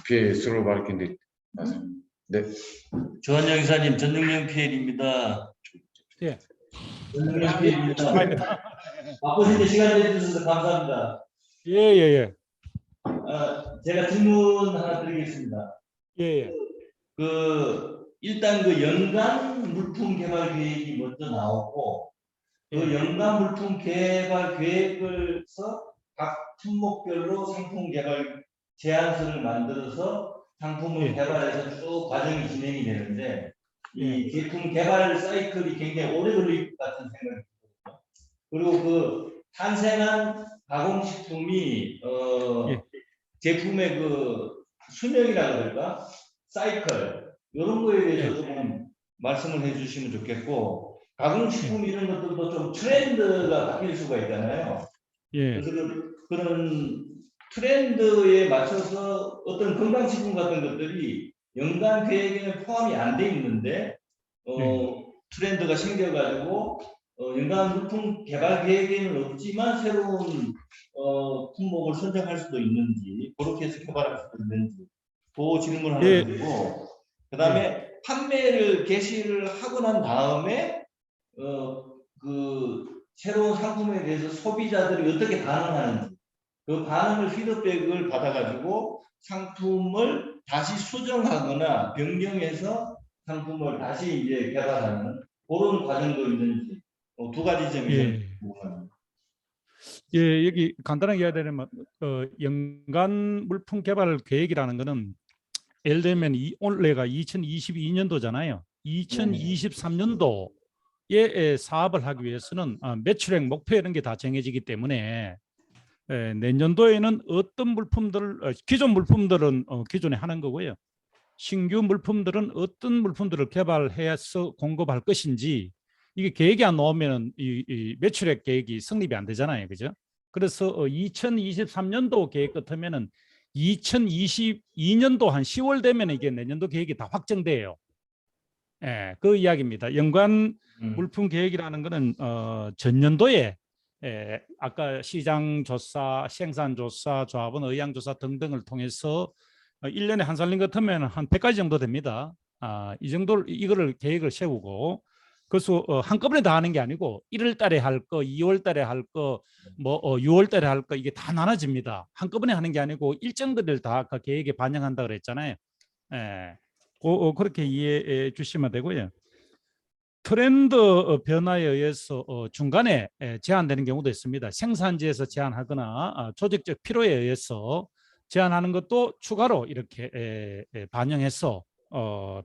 피해 수로 밝힌데 네. 조한영 이사님, 전용령 PL입니다. 예. 전용령 PL입니다. 축하합니다. 바쁘신데 시간 내주셔서 감사합니다. 예, 예, 예. 제가 질문 하나 드리겠습니다. 예, 예. 일단 그 연간 물품 개발 계획이 먼저 나오고, 그 연간 물품 개발 계획을 써 각 품목별로 상품 개발 제안서를 만들어서 상품을 예. 개발해서 쭉 과정이 진행이 되는데, 예. 이 제품 개발 사이클이 굉장히 오래 걸릴 것 같은 생각이 들거든요. 그리고 그 탄생한 가공식품이 예. 제품의 그 수명이라 그럴까? 사이클 이런 거에 대해서 조금 말씀을 해주시면 좋겠고, 가공식품 이런 것들도 좀 트렌드가 바뀔 수가 있잖아요. 예. 그래서 그런 트렌드에 맞춰서 어떤 건강식품 같은 것들이 연간 계획에는 포함이 안 돼 있는데 트렌드가 생겨가지고 연간 물품 개발 계획에는 없지만 새로운 품목을 선정할 수도 있는지, 그렇게 해서 개발할 수도 있는지, 그 질문 하나 예. 드리고, 그다음에 판매를 개시를 하고 난 다음에 그 새로운 상품에 대해서 소비자들이 어떻게 반응하는지, 그 반응을 피드백을 받아가지고 상품을 다시 수정하거나 변경해서 상품을 다시 이제 개발하는 그런 과정도 있는지, 두 가지 점이 예. 궁금합니다. 예, 여기 간단하게 이야기하면 연간 물품 개발 계획이라는 거는 예를 들면 올해가 2022년도잖아요. 2023년도에 사업을 하기 위해서는 매출액 목표 이런 게 다 정해지기 때문에 내년도에는 어떤 물품들, 기존 물품들은 기존에 하는 거고요. 신규 물품들은 어떤 물품들을 개발해서 공급할 것인지, 이게 계획이 안 나오면 이 매출액 계획이 성립이 안 되잖아요, 그죠? 그래서 2023년도 계획 같으면은 2022년도 한 10월 되면 이게 내년도 계획이 다 확정돼요. 예, 그 이야기입니다. 연간 물품 계획이라는 거는 전년도에 아까 시장 조사, 생산 조사, 조합원 의향 조사 등등을 통해서 1년에 한 살림 같으면 한 100가지 정도 됩니다. 이 정도를 이거를 계획을 세우고, 그래서 한꺼번에 다 하는 게 아니고 1월 달에 할 거, 2월 달에 할 거, 뭐 6월 달에 할 거, 이게 다 나눠집니다. 한꺼번에 하는 게 아니고 일정들을 다 그 계획에 반영한다 그랬잖아요. 예. 그렇게 이해해 주시면 되고요. 트렌드 변화에 의해서 중간에 제한되는 경우도 있습니다. 생산지에서 제한하거나 조직적 필요에 의해서 제한하는 것도 추가로 이렇게 반영해서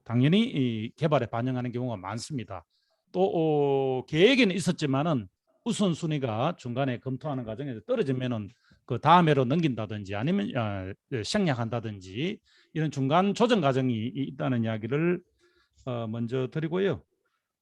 당연히 이 개발에 반영하는 경우가 많습니다. 또 계획에는 있었지만은 우선순위가 중간에 검토하는 과정에서 떨어지면은 그 다음해로 넘긴다든지 아니면 생략한다든지 이런 중간 조정 과정이 있다는 이야기를 먼저 드리고요.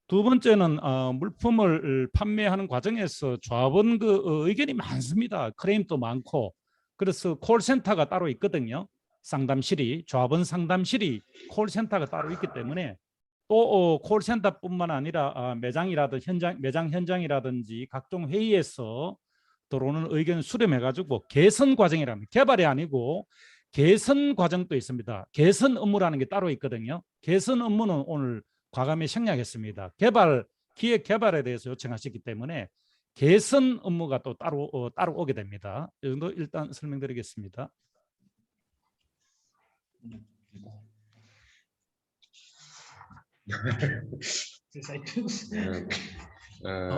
두 번째는 물품을 판매하는 과정에서 조합원 그 의견이 많습니다. 클레임도 많고, 그래서 콜센터가 따로 있거든요. 상담실이, 조합원 상담실이 콜센터가 따로 있기 때문에 또 콜센터뿐만 아니라 매장이라든지 매장 현장이라든지 각종 회의에서 들어오는 의견을 수렴해가지고 개선 과정이랍니다. 개발이 아니고 개선 과정도 있습니다. 개선 업무라는 게 따로 있거든요. 개선 업무는 오늘 과감히 생략했습니다. 기획 개발에 대해서 요청하셨기 때문에 개선 업무가 또 따로 오게 됩니다. 이 정도 일단 설명드리겠습니다.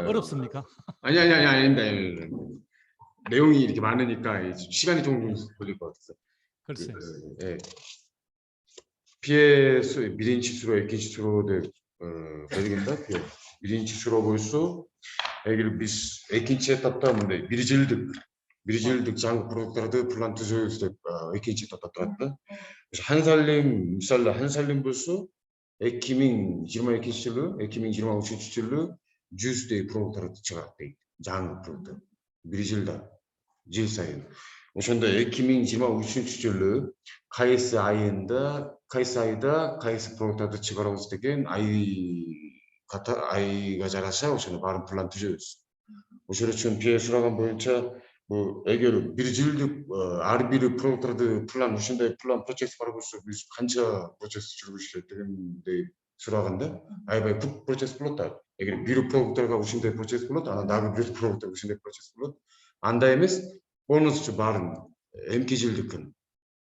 어렵습니까? 아닙니다. 내용이 이렇게 많으니까 시간이 좀 걸릴 것 같아서. 글쎄. 예. PS 비린치수로 에킨치수로 되 belirginda ki birinci boyusu eğer biz ikinci etapta biricildik жаңы продукттарды план түзөбүз деп экинчи этапта турат. 한 살림 болсо 2022 жылы 2023 жылы 100дей продукттарды чыгарат дейт. жаңы продукт. бир жылда жыл сайын. ошондо 2023 жылы кайсы айда кайсы продукттарды чыгарабыз деген айга жараша ошону баарын план түзөбүз. Ошол үчүн пие сураган боюнча эгер бир жылдык ар бир продукттарды план ошондой план процесс бар болсо биз канча процесс жүргүзүш керек дегендей сураганда аябай көп процесс болот да. Эгер бир продукттарга ошондой процесс болот, анан дагы бир продукттарга ошондой процесс болот. Андай эмес, полностью баарын эмки жылдыкын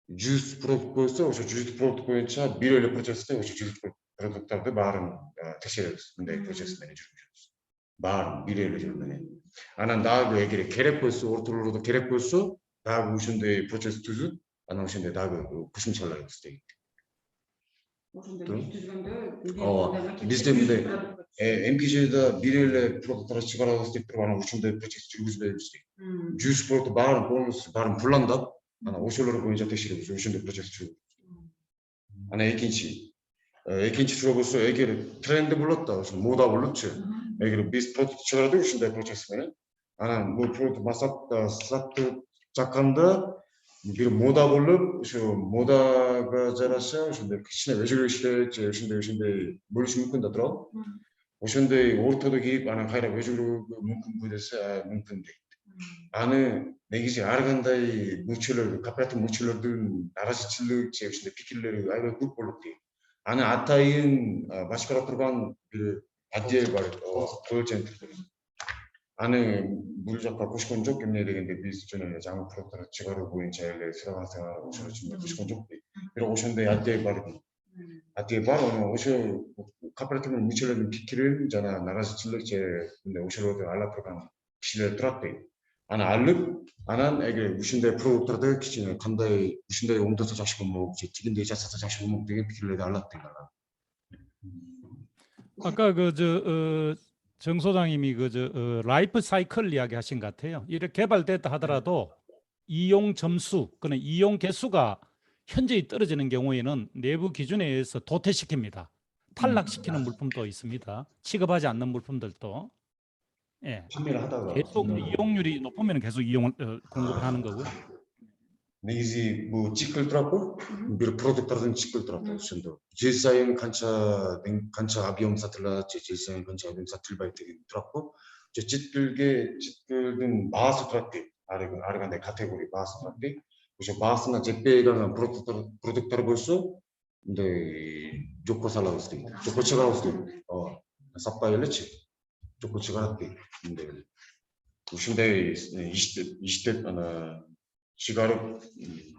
100 продукт койсо, ошо 100 продукт боюнча бир эле процессте ошо 100 продукттарды баарын текшеребиз. Мындай процесс менен жүргүзөбүз. Баарын бир эле жол менен. Анан дагы эгер керек болсо, ортолордо керек болсо, дагы ошондой процесс түзүп, анан ошондой дагы кошумчалар издейт. Бизде мындай МКЖда бир эле продукттарды чыгарабыз деп туруп анан ошондой процесс жүргүзбөйбүз дейт. 100 продукт баарын полностью баарын пландап, анан ошолор боюнча текшеребиз, ошондой процесс жүргүзөбүз. Анан экинчи суроо болсо, эгер тренди болот да, ошо мода болотчу. Эгер биз продукт чыгарадык ушундай процесс менен, анан бул продукт сатып жакканда бир мода болуп, ошо модага жараша ошондой кичине өзгөрүштөр же ошондой болушу мүмкүн да туурабы? Ошондой ортодо кийип, анан кайра өзгөрүүгө мүмкүнбү десе, мүмкүн дейт. Аны негизи ар кандай мүчөлөр, кооператив мүчөлөрдүн нараазычылык же ошондой пикирлери аябай көп болот дейт. Аны атайын башкара турган бир отдел бар, колл-центр. Аны бул жакка кошкон жок, эмне дегенде биз жөн эле жаңы продукттарды чыгаруу боюнча эле сурагансыңар, ошол үчүн кошкон жок дейт. Бирок ошондой отдел бар дейт. Отдел бар, ошо кооперативдин мүчөлөрүнүн пикирин жана нараазычылык же ошолорду ала турган кишилер турат дейт. Аны алып, анан эгер ушундай продукттарды кичине кандай ушундай оңдосо жакшы болмок, же тигиндей жасаса жакшы болмок деген пикирлерди алат дейт. 아까 정 소장님이 라이프 사이클 이야기하신 것 같아요. 이렇게 개발됐다 하더라도 이용 점수, 그는 이용 개수가 현저히 떨어지는 경우에는 내부 기준에 의해서 도태시킵니다. 탈락시키는 물품도 있습니다. 취급하지 않는 물품들도. 예. 판매를 하다가 계속 이용률이 높으면 계속 이용을 공급을 하는 거고요. негизи бул цикл турат, бир продукттардын цикл турат. Ошондо жыл сайын канча объем сатылат, же жыл сайын канча объем сатылбайт деген турат. Же цикл баасы турат дейт. Ар кандай категория баасы турат дейт. Ошо баасына жетпей калган продукттар болсо, мындай жокко салабыз дейт. Жокко чыгарабыз дейт. Сатпай элечи. Жокко чыгарат дейт. Мындай. Ушундай иштеп чыгарып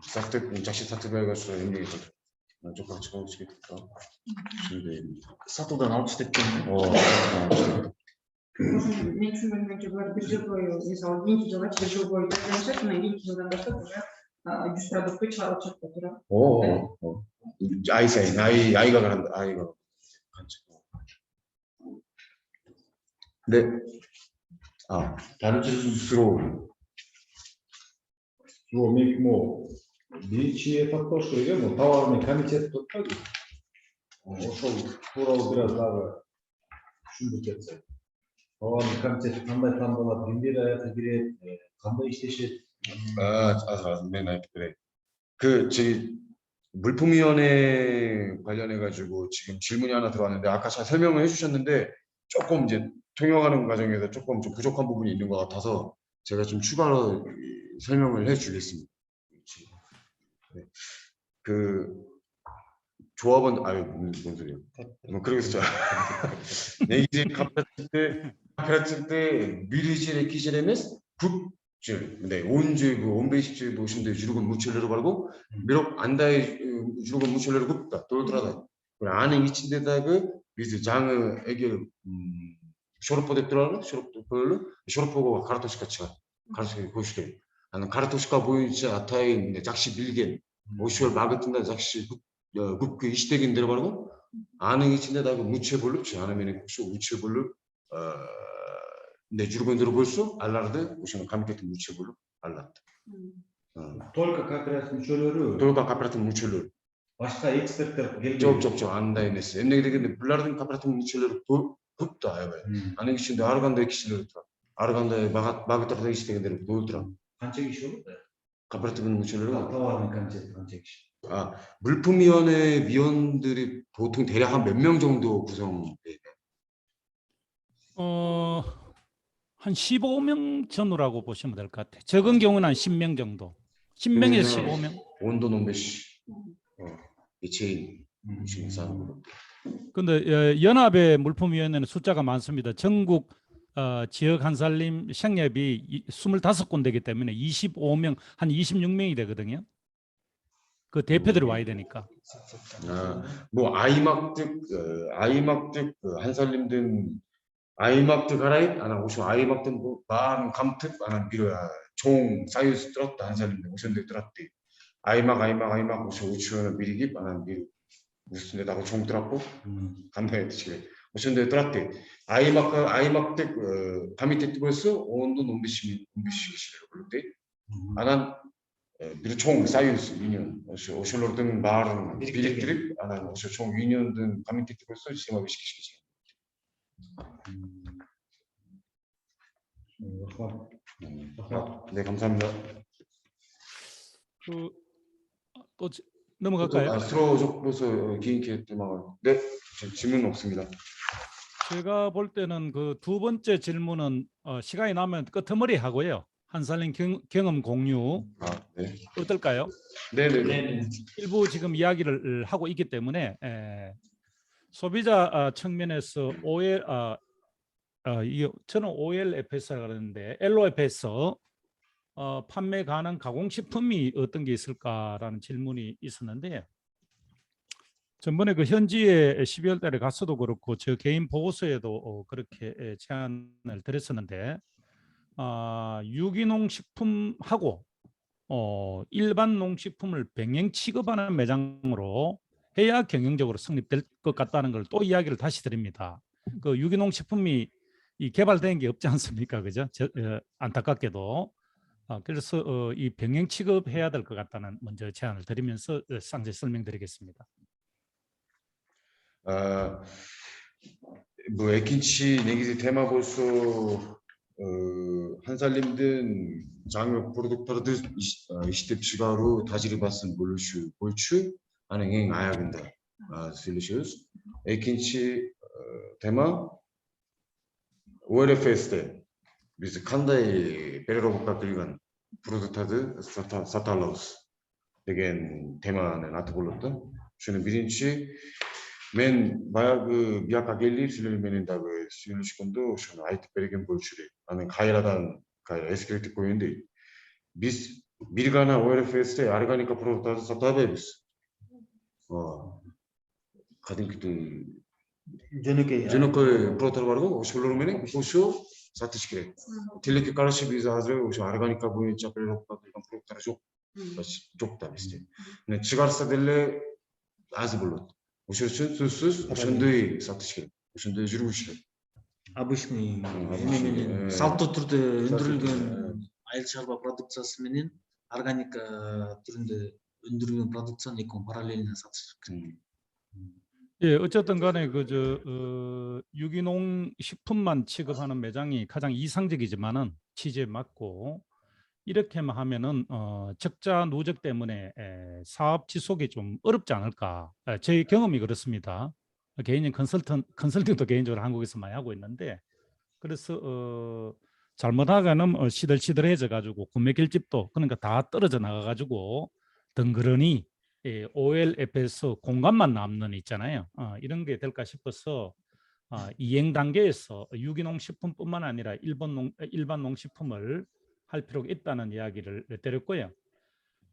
сатып жакшы сатылбай калса эмне кылат? Жокко чыгарабыз кетип калат. Ушундай Сатуудан алып иштеткен. Мен түсінбегенше бұлар бір жыл бойы, мысалы, екінші жылға бір жыл бойы жасап, мына екінші жылдан бастап уже 100 продуктты шығарып жатты тура. ай сайын, айга каранда, айга канча. 네. 다른 질문으로 биринчи этапта ошо эле товарный комитет турат. Ошол тууралуу бир аз дагы түшүндүрүп кетсек. Товарный комитет кандай тандалат, кимдер аякка кирет, кандай иштешет? мен айтып берейин. 저기 물품위원회 관련해 가지고 지금 질문이 하나 들어왔는데 아까 잘 설명을 해주셨는데 조금 이제 통역하는 과정에서 조금 좀 부족한 부분이 있는 것 같아서 제가 좀 추가로 설명을 해주겠습니다. 조합원 뭔 소리야? 그러겠어. 내기지 카페라칠 때 미리질 액기질 에메스 굿질, 네 온질 온베이식질 보신데 주르곤 무철레로 가고 미록 안다이 주르곤 무철레로 굽다 돌더라다. 안에 미친 데다가 비즈 장의 애기 쇼르포 됐더라고 쇼르포가 가르토시카치가 가르토시 보시게 나는 가르토시카 보이지 아타이 작시 빌겐 오시월 마그뜬다 작시 국그 이시대긴 들어가고 아는 içinde 무채 볼룹 않으면 혹시 우채 볼룹 내 주르건 들어볼수 알라르드 오시는 감격했던 무채 볼룹 알라르드 Только кооператив мүчөлөрү 돌가 카페라트 무채를 башка эксперттер келбейт. 쪽 анда емес эмне дегенде булардын кооператив мүчөлөрү көп да аябай анын ичинде ар кандай кишилер турат ар кандай багыттарда иштегендер көп турат Канча киши болот? кооперативдин мүчөлөрү Товарный комитет канча киши? 물품위원회 위원들이 보통 대략 한 몇 명 정도 구성돼요? 한 15명 전후라고 보시면 될 것 같아요. 적은 경우는 한 10명 정도. 10명에서 15명. 온도 논배시 이체인 중산. 근데 연합의 물품위원회는 숫자가 많습니다. 전국 지역 한살림 생협이 25군데이기 때문에 25명, 한 26명이 되거든요. 그 대표들이 와야 되니까. 뭐 아이막득 한살림든 아이막득 하라이 아나 오시 아이막득 뭐만 감특 아나 비로야 총 사유스 들었다 한살림들 오셨는데 들었대 아이막 오시 우치원은 미리기 아나 미리 무슨 데다가 총 들었고 감사해 드시래 오셨는데 들었대 아이막득 가미테 뜨고서 온도 논비시 기시를 부르대 아난 비로 총 사유스 유년 오실로든 말은 비릭 아나 오시 총 유년든 가미테 뜨고서 시험하기 시키시지. 네, 감사합니다. 또 넘어갈까요? 스트로족부서 기인케 네, 질문 없습니다. 제가 볼 때는 그 두 번째 질문은 시간이 나면 끄트머리 하고요. 한살림 경험 공유 네. 어떨까요? 네네. 일부 지금 이야기를 하고 있기 때문에 소비자 측면에서 저는 OLFS라 그러는데 LOFS 판매 가능 가공식품이 어떤 게 있을까라는 질문이 있었는데 전번에 그 현지에 12월 달에 갔어도 그렇고 저 개인 보고서에도 그렇게 제안을 드렸었는데 유기농 식품하고 일반 농식품을 병행 취급하는 매장으로 해야 경영적으로 성립될 것 같다는 걸 또 이야기를 다시 드립니다. 그 유기농 식품이 개발된 게 없지 않습니까? 그죠? 안타깝게도. 그래서 이 병행 취급해야 될 것 같다는 먼저 제안을 드리면서 상세 설명드리겠습니다. 뭐 에킨치 내기지 테마 볼수 한살림든 장yok 프로덕트ları işte çıgarı tecrübesini bolçu 아는 아야근다 söyleşiyoruz. İkinci tema OLFS'te biz kanday peroropka kılgan 프로덕트ları satarlarız деген 테마는 атып şunu birinci мен баягы бияка келип сүйлөмөнүн дагы сүйлөшкөндө ошону айтып берген болчу дейт. Анан кайрадан эскертип коеюн дейт. Биз бир гана OLFS'те органика продукттарды сата албайбыз. Кадимкидей жөнөкөй продукттар бар го, ошолор менен ошо сатыш керек. Тилекке каршы биз азыр ошо органика боюнча переработка кылган продукттар жок да бизде. Мына чыгарса деле аз болот. Ошол үчүн сөзсүз ошондой сатыш керек, ошондой жүргүш керек. Обычный менен салттуу түрдө өндүрүлгөн айыл чарба продукциясы менен органика түрүндө өндүрүлгөн продукцияны экөөнү параллельно сатыш керек. 예, 어쨌든 간에 유기농 식품만 취급하는 매장이 가장 이상적이지만은 취지에 맞고 이렇게만 하면은 적자 누적 때문에 사업 지속이 좀 어렵지 않을까. 제 경험이 그렇습니다. 개인적인 컨설팅도 개인적으로 한국에서 많이 하고 있는데 그래서 잘못하가는 시들시들해져 가지고 구매 결집도 그러니까 다 떨어져 나가 가지고 덩그러니 OLFS 공간만 남는 있잖아요. 이런 게 될까 싶어서 이행 단계에서 유기농 식품뿐만 아니라 일반 농식품을 할 필요가 있다는 이야기를 드렸고요.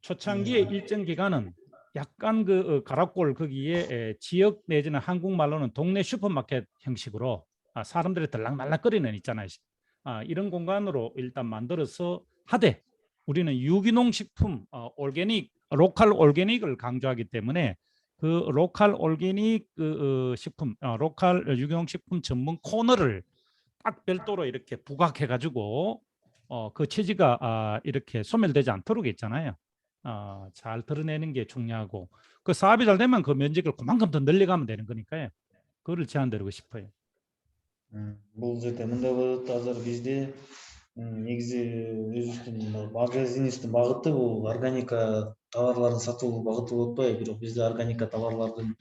초창기의 일정 기간은 약간 가락골 거기에 지역 내지는 한국말로는 동네 슈퍼마켓 형식으로 사람들이 들락날락거리는 있잖아요. 이런 공간으로 일단 만들어서 하되 우리는 유기농 식품, 올게닉, 로컬 올게닉을 강조하기 때문에 그 로컬 올게닉 식품, 로컬 유기농 식품 전문 코너를 딱 별도로 이렇게 부각해 가지고 그 취지가 이렇게 소멸되지 않도록 있잖아요. 잘 드러내는 게 중요하고 그 사업이 잘 되면 그 면적을 그만큼 더 늘려가면 되는 거니까요. 그거를 제안드리고 싶어요. Бул жерде мындай болот, азыр бизде негизи өзүбүздүн магазинибиздин багыты бул органика товарларын сатуу багыты болуп атпайбы, бирок бизде органика товарлардын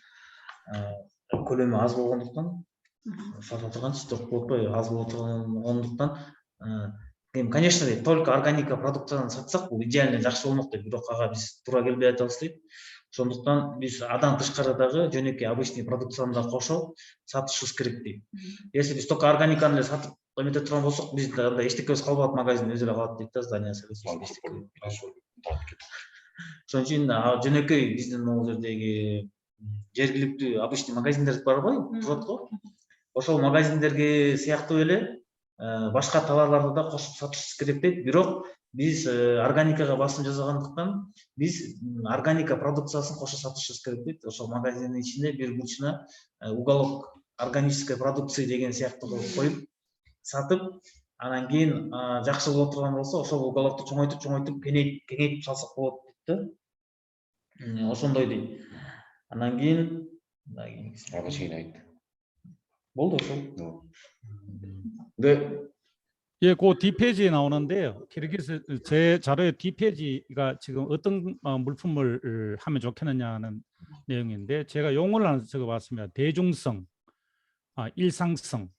көлөмү аз болгондуктан сатып турган сток болуп атпайбы, аз болуп тургандыктан эми конечно только органика продукцияны сатсак бул идеально жакшы болмок дейт, бирок ага биз туура келбей атабыз дейт. Ошондуктан биз адан тышкары дагы жөнөкөй обычный продукцияны да кошо сатышыбыз керек дейт. Если биз только органиканы эле сатып эмете турган болсок, бизде андай эчтекебиз калбайт, магазин өзү эле калат дейт да, здание соответствующий. Ошон үчүн жөнөкөй биздин могул жердеги жергиликтүү обычный магазиндер барбайбы, турат го. Ошол магазиндерге сыяктуу эле башка товарларды да кошуп сатышыбыз керек дейт. Бирок биз органикага басым жасагандыктан биз органика продукциясын кошо сатышыбыз керек дейт. Ошол магазиндин ичинде бир бурчуна уголок органической продукции деген сыяктуу кылып коюп сатып, анан кийин жакшы боло турган болсо ошол уголокту чоңойтуп кеңейтип салсак болот дейт да. Ошондой дейт. Анан кийин ага чейин айт. болду ошол. 네. 예, 그 뒷페이지에 나오는데요. 키르기스 제 자료의 뒷페이지가 지금 어떤 물품을 하면 좋겠느냐는 내용인데 제가 용어를 하나 적어봤습니다. 대중성, 일상성,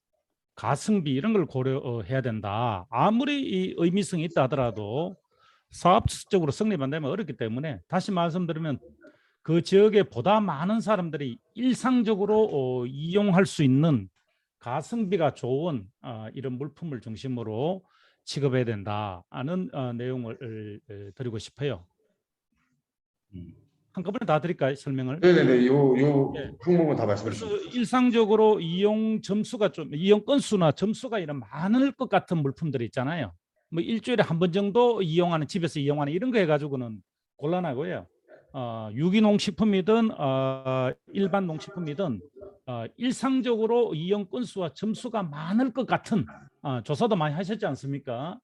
가성비 이런 걸 고려해야 된다. 아무리 이 의미성이 있다 하더라도 사업적으로 성립한다면 어렵기 때문에 다시 말씀드리면 그 지역에 보다 많은 사람들이 일상적으로 이용할 수 있는 가성비가 좋은 이런 물품을 중심으로 취급해야 된다는 내용을 드리고 싶어요. 한꺼번에 다 드릴까요? 설명을? 네네네. 요 항목은 다 말씀해 주세요. 그래서 일상적으로 이용 건수나 점수가 이런 많을 것 같은 물품들이 있잖아요. 뭐 일주일에 한 번 정도 이용하는, 집에서 이용하는 이런 거 해가지고는 곤란하고요. 유기농 식품이든 일반 농식품이든 일상적으로 이용 건수와 점수가 많을 것 같은 조사도 많이 하셨지 않습니까?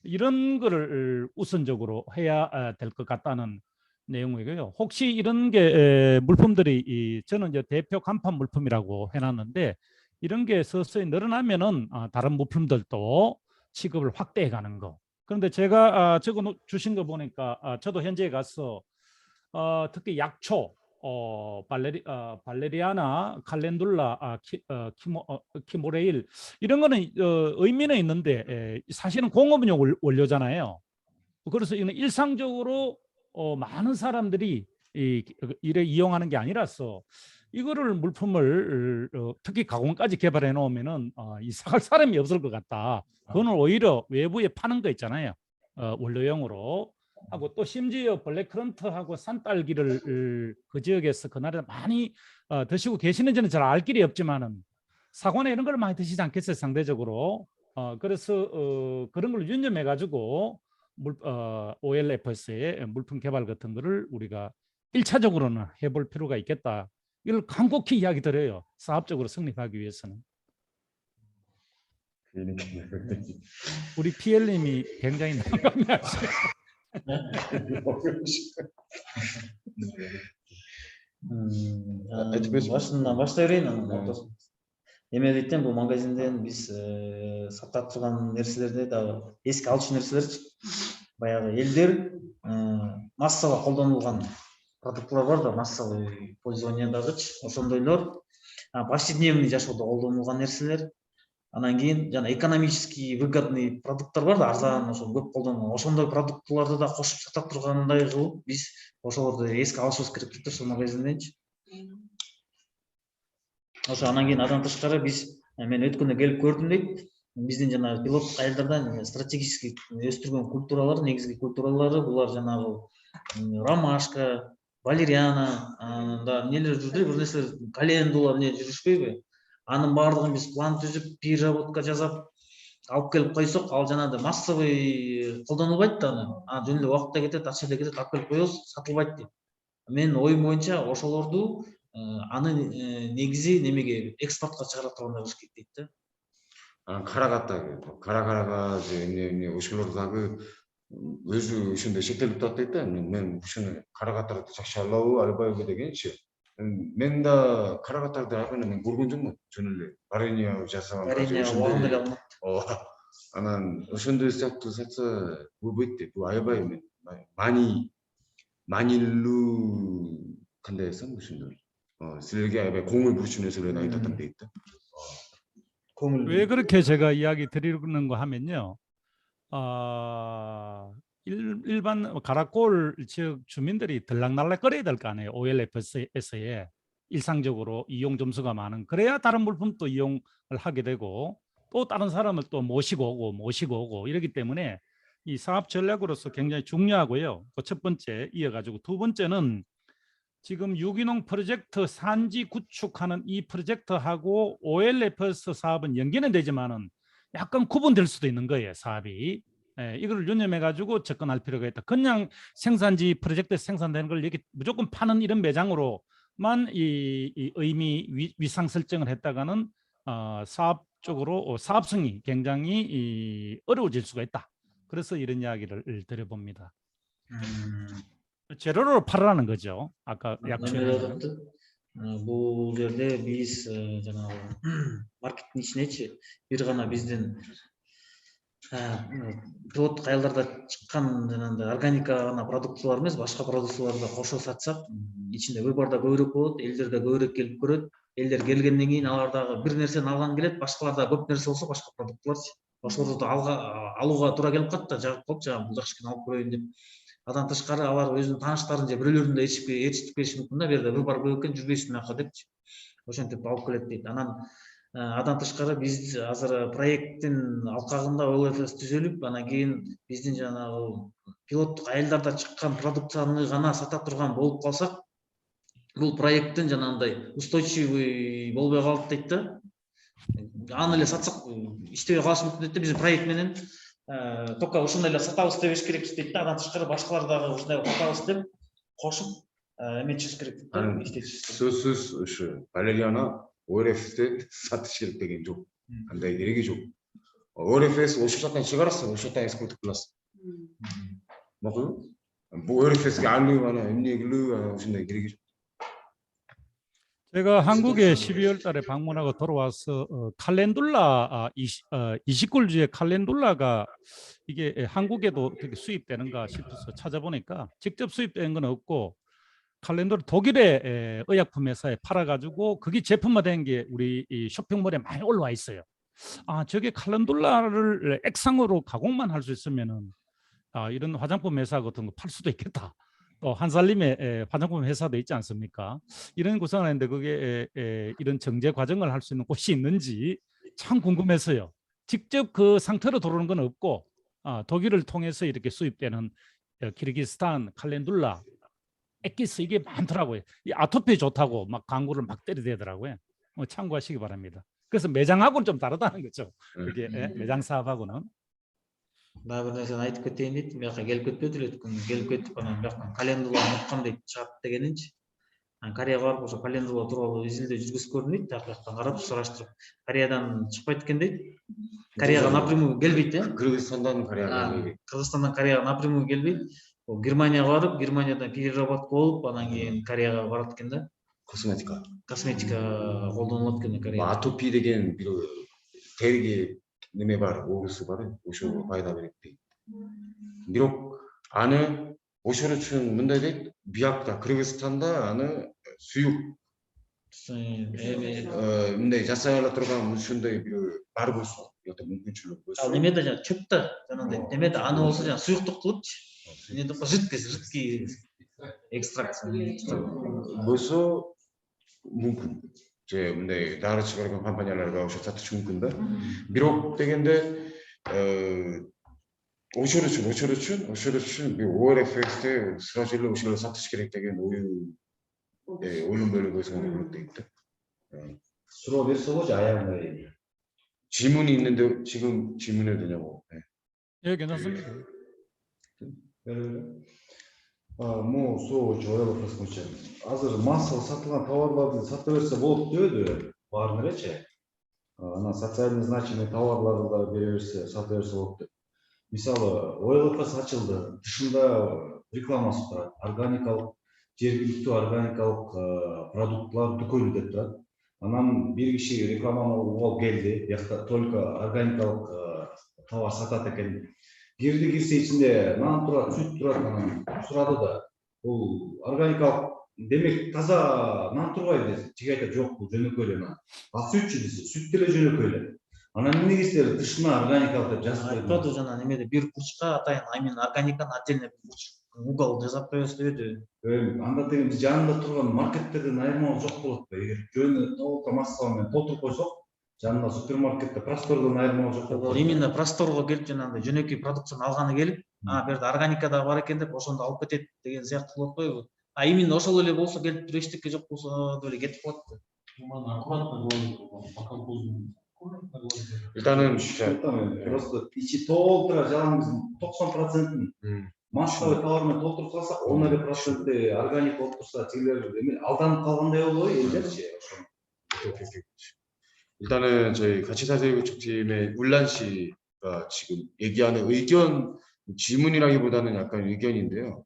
이런 거를 우선적으로 해야 될 것 같다는 내용이고요. 혹시 이런 게 물품들이 저는 이제 대표 간판 물품이라고 해놨는데 이런 게 서서히 늘어나면은 다른 물품들도 취급을 확대해 가는 거. 그런데 제가 적어 주신 거 보니까 저도 현지에 가서 특히 약초, 발레리아나, 칼렌둘라, 키모레일 이런 거는 의미는 있는데 사실은 공업용 원료잖아요. 그래서 이는 일상적으로 많은 사람들이 이래 이용하는 게 아니라서 이거를 물품을 특히 가공까지 개발해 놓으면은 이 사갈 사람이 없을 것 같다. 그거는 오히려 외부에 파는 거 있잖아요. 원료용으로. 하고 또 심지어 블랙커런트하고 산딸기를 그 지역에서 그날에 많이 드시고 계시는지는 잘 알 길이 없지만은 사과나 이런 걸 많이 드시지 않겠어요, 상대적으로. 그래서 그런 걸 유념해 가지고 OLFS의 물품 개발 같은 거를 우리가 1차적으로는 해볼 필요가 있겠다. 이걸 간곡히 이야기 드려요. 사업적으로 성립하기 위해서는. 우리 PL님이 굉장히 난감해하시죠. Башынан баштай берейин. Эме дейтем, бул магазинден биз сатып турган нерселерде дагы эске алчу нерселерчи. Баягы элдер массалык колдонулган продуктылар бар да, массовый пользованиядагычы. Ошондойлор повседневный жашоодо колдонулган нерселер. Анан кийин жана экономически выгодный продукттар бар да, арзан, ошо көп колдонулган. Ошондой продуктларды да кошуп сата тургандай кылып биз ошолорду эске алышыбыз керек дейт ошол магазинденчи. Ошо анан кийин адан тышкары биз мен өткөндө келип көрдүм дейт. Биздин жана пилоттук айылдардан стратегический өстүргөн культуралар, негизги культуралары булар жанагы ромашка, валериана, анда эмнелер жүрдү, бир нерселер календула эмне жүрүшпөйбү? Анын баардыгын биз план түзүп, переработка жасап, алып келип койсок, ал жанагындай массовый колдонулбайт да аны. Жөн эле убакытта кетет, акчада кетет, алып келип коебуз, сатылбайт дейт. Менин оюм боюнча ошолорду аны негизи немеге экспортко чыгара тургандай кылыш керек дейт да. карагарага же эмне ошолор дагы өзү ошондой шектелип турат дейт да. Мен ушуну карагаттарды жакшы алабы, албайбы дегенчи. Мен да карагаттарды акырын мен көргөн жокмун. Жөн эле варенье жасаган Варенье убагында эле алынат. анан ошондой сыяктуу сатса болбойт дейт. Бул аябай мен маанилүү кандай десем ошондой. Силерге аябай көңүл бурчу нерселерди айтып атам дейт да. 왜 그렇게 제가 이야기 드리는 거 하면요. 일반 가락골 지역 주민들이 들락날락 거려야 될 거 아니에요. OLFS에 일상적으로 이용 점수가 많은. 그래야 다른 물품도 이용을 하게 되고 또 다른 사람을 또 모시고 오고 이러기 때문에 이 사업 전략으로서 굉장히 중요하고요. 그 첫 번째 이어가지고 두 번째는 지금 유기농 프로젝트 산지 구축하는 이 프로젝트하고 OLFS 사업은 연계는 되지만은 약간 구분될 수도 있는 거예요, 사업이. 이걸 유념해 가지고 접근할 필요가 있다. 그냥 생산지 프로젝트에서 생산되는 걸 이렇게 무조건 파는 이런 매장으로만 이 의미 위상 설정을 했다가는 사업적으로 사업성이 굉장히 어려워질 수가 있다. 그래서 이런 이야기를 드려봅니다. 재료로 팔으라는 거죠. 아까 약초는. Бул жерде биз жанагы маркеттин ичинечи бир гана биздин пилоттук айылдарда чыккан жанагындай органика гана продукциялар эмес, башка продукцияларды да кошо сатсак, ичинде выбор да көбүрөөк болот, элдер да көбүрөөк келип көрөт. Элдер келгенден кийин алар дагы бир нерсени алган келет, башкалар да көп нерсе болсо башка продуктыларчы. Ошолорду алууга туура келип калат да, жагып коюп, бул жакшы экен алып көрөйүн деп. Адан тышкары алар өзүнүн тааныштарын же бирөөлөрүн да ээрчитип бериши мүмкүн да, бу жерде выбор көп экен, жүрбөйсүз мына жака депчи. Ошентип алып келет дейт. Анан адан тышкары биз азыр проекттин алкагында OLFS түзүлүп, анан кийин биздин жанагы пилоттук айылдарда чыккан продукцияны гана сата турган болуп калсак, бул проекттин жанагындай устойчивый болбой калат дейт да. Аны эле сатсак иштебей калышы мүмкүн дейт да. Биз проект менен только ушундай эле сатабыз дебеш керекпиз дейт да. Андан тышкары башкалар дагы ушундай сатабыз деп кошуп эметишибиз керек дейт да. Сөзсүз ушу Валерияна OLFS'те сатыш керек деген жок. Андай кереги жок. OLFS ошол жактан чыгарасың, ошол жактан экспорт кыласың. Макул? Бул OLFSге алуу ана эмне кылуу ошондой кереги жок. 제가 한국에 12월 달에 방문하고 돌아와서 칼렌둘라 29류의 칼렌둘라가 이게 한국에도 어떻게 수입되는가 싶어서 찾아보니까 직접 수입되는 건 없고 칼렌둘라 독일의 의약품 회사에 팔아가지고 그게 제품화된 게 우리 이 쇼핑몰에 많이 올라와 있어요. 저게 칼렌둘라를 액상으로 가공만 할 수 있으면은 이런 화장품 회사 같은 거 팔 수도 있겠다. 또 한살림의 화장품 회사도 있지 않습니까? 이런 구성을 했는데 그게 이런 정제 과정을 할 수 있는 곳이 있는지 참 궁금해서요. 직접 그 상태로 들어오는 건 없고 독일을 통해서 이렇게 수입되는 키르기스탄 칼렌둘라 엑기스 이게 많더라고요. 이 아토피 좋다고 막 광고를 막 때리대더라고요. 참고하시기 바랍니다. 그래서 매장하고는 좀 다르다는 거죠. 그게 매장 사업하고는. Дагы бир нерсени айтып кетейин дейт. Бияка келип кетпедир эле, келип кетип анан бияктан календуланы уккам дейт, чыгат дегенинчи. Кореяга барып ошо календула тууралуу изилдөө жүргүзүп көрдүм дейт, бияктан карап сураштырып. Кореядан чыкпайт экен дейт. Кореяга напрямую келбейт, Кыргызстандан Кореяга келбейт. Кыргызстандан Кореяга напрямую келбейт. Германияга барып, Германиядан переработка болуп, анан кийин Кореяга барат экен да. Косметика колдонулат экен Кореяда. Атопи деген бир териге неме бар, оорусу бар, ошого пайда берет дейт. Бирок аны ошол үчүн мындай дейт, биякта Кыргызстанда аны суюк мындай жасай ала турган ушундай бир бар болсо, yoki мүмкүнчүлүк болсо. Ал немеде жана чөптө, жанагындай немеде аны болсо жана суюктук кылыпчы. Эмне деп жидкий экстракция болсо мүмкүн. Же мындай дары чыгарган компанияларга ошо сатыш мүмкүн да. Бирок дегенде ошол үчүн OLFS'те сразу эле ошол сатыш керек деген ойлонбой эле койсоң болот дейт да. Суроо берсе болчу аягына дейин. 질문이 있는데 지금 질문해도 되냐고. 네. 예, 괜찮습니다. Могу суроо жоюлуп кылсынчы. Азыр массалык сатылган товарларды сата берсе болот дебеди баарын элечи. Ана социально значимый товарларды да бере берсе, сата берсе болот деп. Мисалы, ОЛФС ачылды. Тышында рекламасы турат. Органикалык, жергиликтүү органикалык продуктлар дүкөнү деп турат. Анан бир киши рекламаны угуп келди. Бияқта только органикалык товар сатат экен. Кирсе ичинде нан турат, сүт турат, анан сурады да. Бул органикалык демек таза нан турбайбы десе, чиги айтат, жок, бул жөнөкөй эле нан. А сүтчү десе, сүт деле жөнөкөй эле. Анан эмне кийсилер тышына органикалык деп жазып коюп. айтпады жана немеде бир бурчка атайын именно органиканы отдельно бурч угол жасап коебуз дебеди. Анда деген жанында турган маркеттерден айырмалык жок болот го. Эгер жөнү толук массалар менен толтуруп койсок, жанында супермаркетте простордон айырмалык жок болот. Ол именно просторго келип жанагындай жөнөкөй продукцияны алганы келип, бу жерде органика да бар экен деп ошондо алып кетет деген сыяктуу болот койбу. А именно ошол эле болсо келип туруп эчтеке жок болсо деп эле кетип калат да. 일단은 Просто içi толтура жаныбыздын 90%ын массовый товар менен толтуруп салса, 11% органик болуп турса, тигилер эме алданып калгандай болобу элдерчи. 일단은 저희 가치사회구축팀의 울란 씨가 지금 얘기하는 의견 질문이라기보다는 약간 의견인데요.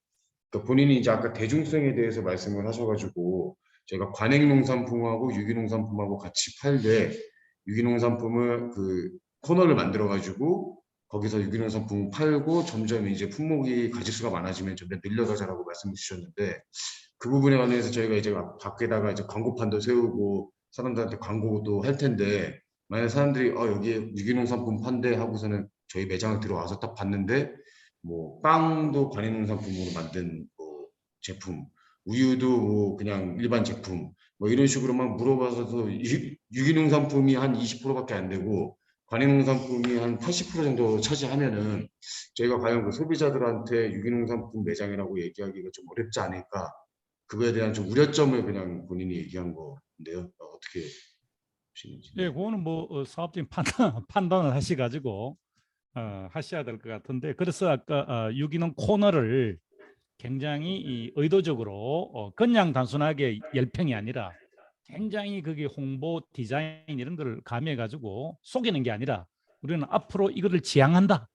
그러니까 본인이 이제 아까 대중성에 대해서 말씀을 하셔가지고 저희가 관행농산품하고 유기농산품하고 같이 팔되 유기농산품을 그 코너를 만들어가지고 거기서 유기농산품 팔고 점점 이제 품목이 가짓수가 많아지면 점점 늘려가자라고 말씀을 주셨는데 그 부분에 관해서 저희가 이제 밖에다가 이제 광고판도 세우고 사람들한테 광고도 할 텐데 만약 사람들이 여기에 유기농산품 판대 하고서는 저희 매장을 들어와서 딱 봤는데 뭐 빵도 관행농산품으로 만든 뭐 제품, 우유도 뭐 그냥 일반 제품 뭐 이런 식으로 막 물어봐서 유기농산품이 한 20%밖에 안 되고 관행농산품이 한 80% 정도 차지하면은 저희가 과연 그 소비자들한테 유기농산품 매장이라고 얘기하기가 좀 어렵지 않을까 그거에 대한 좀 우려점을 그냥 본인이 얘기한 건데요. 어떻게 보시는지. 예, 그거는 뭐 사업적인 판단을 하셔가지고 하셔야 될 것 같은데 그래서 아까 유기농 코너를 굉장히 의도적으로 그냥 단순하게 열평이 아니라 굉장히 그게 홍보 디자인 이런 걸 가미해 가지고 속이는 게 아니라 우리는 앞으로 이거를 지향한다.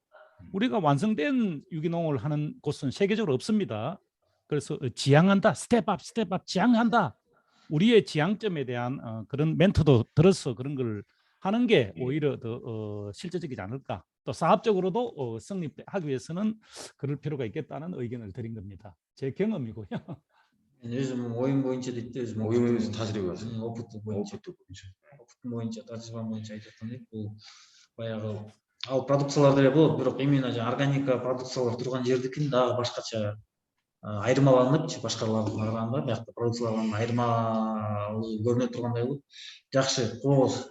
우리가 완성된 유기농을 하는 곳은 세계적으로 없습니다. 그래서 지향한다. 스텝업 지향한다. 우리의 지향점에 대한 그런 멘트도 들어서 그런 걸 하는 게 오히려 더 실질적이지 않을까. 또 사업적으로도 성립하기 위해서는 그럴 필요가 있겠다는 의견을 드린 겁니다. 제 경험이고요. өзүм оюм боюнча дейт да өзүм 오이면서 다스리고 왔어요. опыты боюнча опытым боюнча тажрыйбам боюнча айтып аткам дейт бул баягы ал продукциялар деле болот бирок именно органика продукциялар турган жердикин дагы башкача айырмаланып башкалардан караганда биякта продукциялардан айырмалуу көрүнө тургандай болуп жакшы кооз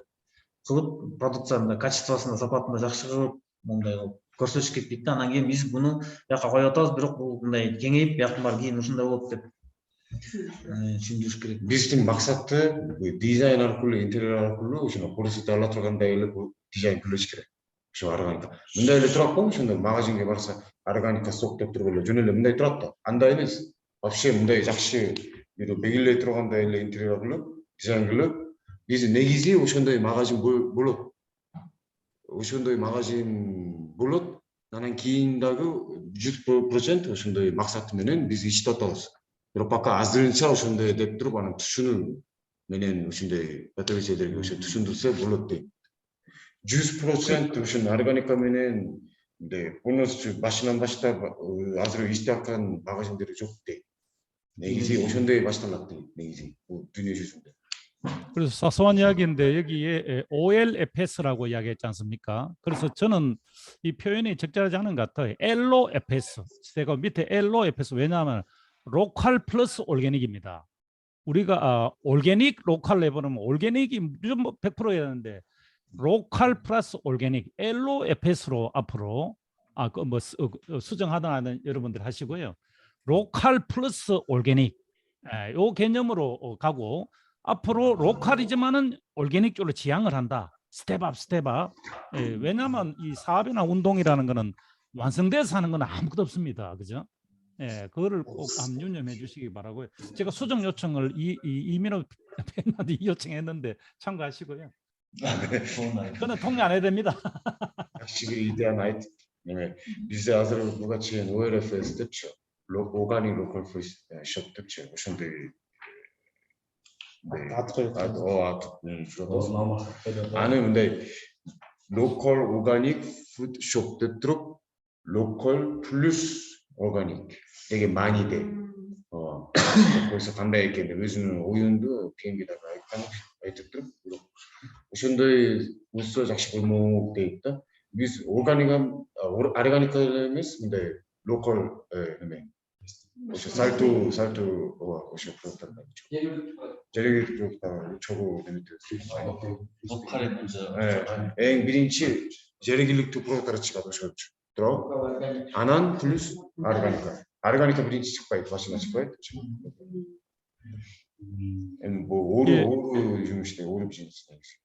кылып продукцияны да качествосун да сапатын да жакшы кылып мындай кылып көрсөтүш кетпейт да анан кийин биз буну бияка коюп атабыз бирок бул мындай кеңейип бияктын баары кийин ушундай болот деп түшүндүрүш керек. Биздин максаты дизайн аркылуу, интерьер аркылуу ошоно курсу ала тургандай эле дизайн кылыш керек. Ошо органика. Мындай эле турат го, ошондо магазинге барса органика сок деп туруп эле жөн эле мындай турат да. Андай эмес. Вообще мындай жакшы бегилей тургандай эле интерьер кылып, дизайн кылып, биз негизи ошондой магазин болот. Ошондой магазин болот. Анан кийин дагы 100% ошондой максаты менен биз иштеп атабыз. Бирок пока азырынча ошондой деп туруп анан түшүнүү менен ошондой потребительдерге ошо түшүндүрсө болот дейт. 100% ошондой органика менен мындай полностью башынан баштап азыр иштеп аткан магазиндер жок дейт. негизи ошондой башталат дейт. негизи бул дүйнө жүзүндө. 그래서 사소한 이야기인데 여기에 OLFS라고 이야기했지 않습니까? 그래서 저는 이 표현이 적절하지 않은 것 같아요. LOFS. 제가 밑에 LOFS 왜냐하면 로컬 플러스 올게닉입니다. 우리가 올게닉 로컬 해보면 올게닉이 무조건 100%여야 하는데 로컬 플러스 올게닉 LOFS로 앞으로 수정하던 여러분들 하시고요. 로컬 플러스 올게닉 요 개념으로 가고 앞으로 로컬이지만은 올게닉 쪽으로 지향을 한다. 스텝업 스텝업. 왜냐하면 이 사업이나 운동이라는 거는 완성돼서 하는 건 아무것도 없습니다. 그죠? 그거를 꼭 한번 유념해 주시기 바라고요. 제가 수정 요청을 이민호 팬한테 요청했는데 참고하시고요. 좋은 아이디어. 그거는 통계 안 해야 됩니다. 확실히 대한 아이템. bizde hazır bu için ORFS dışı, organic local food shop dışı, o şimdi аты коюп Осын алмақ қайда аны мындай local organic food shop деп туруп local plus organic деген мааниде койсо кандай экен деп өзүнүн оюнду кеңгидеги айтып туруп ошондой болсо жакшы болмок дейт да. Биз органик эмес мындай local эме ошо сальту ошо продукттар жергиликтүү продукттар чогуу 로컬의 문제. эң биринчи жергиликтүү продукттар чыгат ошо туурабы. Анан плюс органика биринчи чыкпайт, башына чыкпайт. Эми бул оору жұмыс істейді, оору бизнес негизи.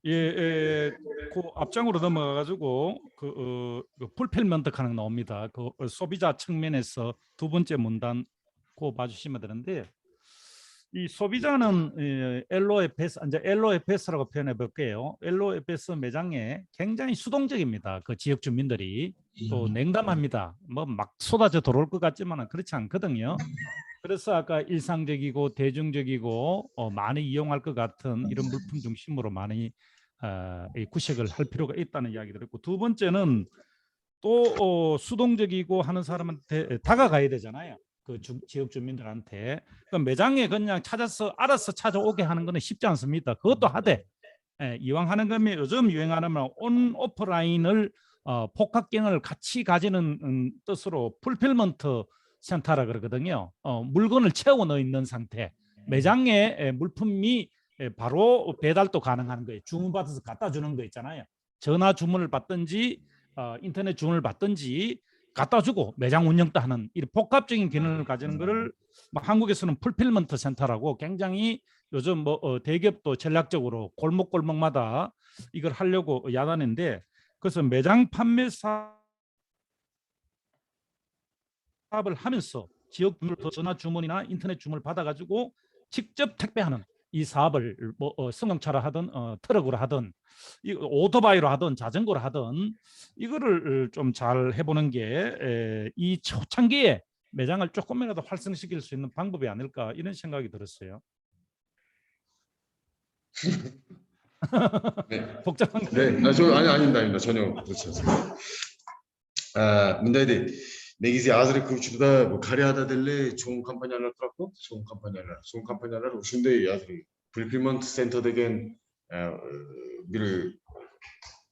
그 앞장으로 넘어가가지고 그 풀필먼트 가능 나옵니다. 그 소비자 측면에서 두 번째 문단 그 봐주시면 되는데 이 소비자는 LOFS, 이제 LOFS라고 표현해 볼게요. LOFS 매장에 굉장히 수동적입니다. 그 지역 주민들이 또 냉담합니다. 뭐 막 쏟아져 들어올 것 같지만은 그렇지 않거든요. 그래서 아까 일상적이고 대중적이고 많이 이용할 것 같은 이런 물품 중심으로 많이 구색을 할 필요가 있다는 이야기를 했고, 두 번째는 또 수동적이고 하는 사람한테 다가가야 되잖아요. 그 지역 주민들한테. 그 매장에 그냥 찾아서 알아서 찾아오게 하는 것은 쉽지 않습니다. 그것도 하되 이왕 하는 거면 요즘 유행하는 온 오프라인을 복합경을 같이 가지는 뜻으로 풀필먼트 센터라 그러거든요. 물건을 채워 넣어 있는 상태. 매장에 물품이 바로 배달도 가능한 거예요. 주문받아서 갖다 주는 거 있잖아요. 전화 주문을 받든지 인터넷 주문을 받든지 갖다 주고 매장 운영도 하는 이 복합적인 기능을 가지는 거를 한국에서는 풀필먼트 센터라고 굉장히 요즘 뭐 대기업도 전략적으로 골목골목마다 이걸 하려고 야단인데, 그래서 매장 판매 사업을 하면서 지역 전화 주문이나 인터넷 주문을 받아가지고 직접 택배하는 이 사업을 뭐 승용차로 하든 트럭으로 하든 오토바이로 하든 자전거로 하든 이거를 좀 잘 해보는 게 이 초창기에 매장을 조금이라도 활성시킬 수 있는 방법이 아닐까 이런 생각이 들었어요. 네. 복잡한 거. 네, 아닙니다. 전혀 그렇지 않습니다. мындайдай негизи азыркы учурда Кореяда деле чоң компаниялар турат, чоң компаниялар ушундай азыр fulfillment center деген бир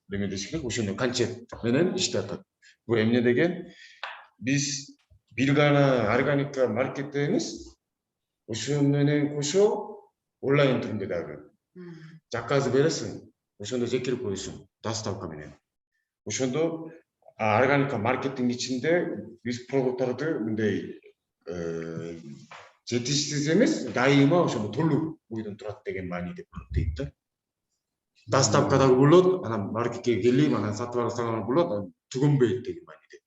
неме дешик керек, ошондой концепт менен иштеп атат. Бул эмне деген, биз бир гана органика маркетте эмес, ошо менен кошо онлайн түрүндө дагы заказы бересиң, ошондо жекирип коесуң доставка менен. Ошондо органика маркеттин ичинде биз продукттарды мындай жетишсиз эмес, дайыма ошондо толук бойдон турат деген мааниде дейт да. Доставка дагы болот, анан маркетке келип, анан сатып алсаң болот, анан түгөнбөйт деген мааниде.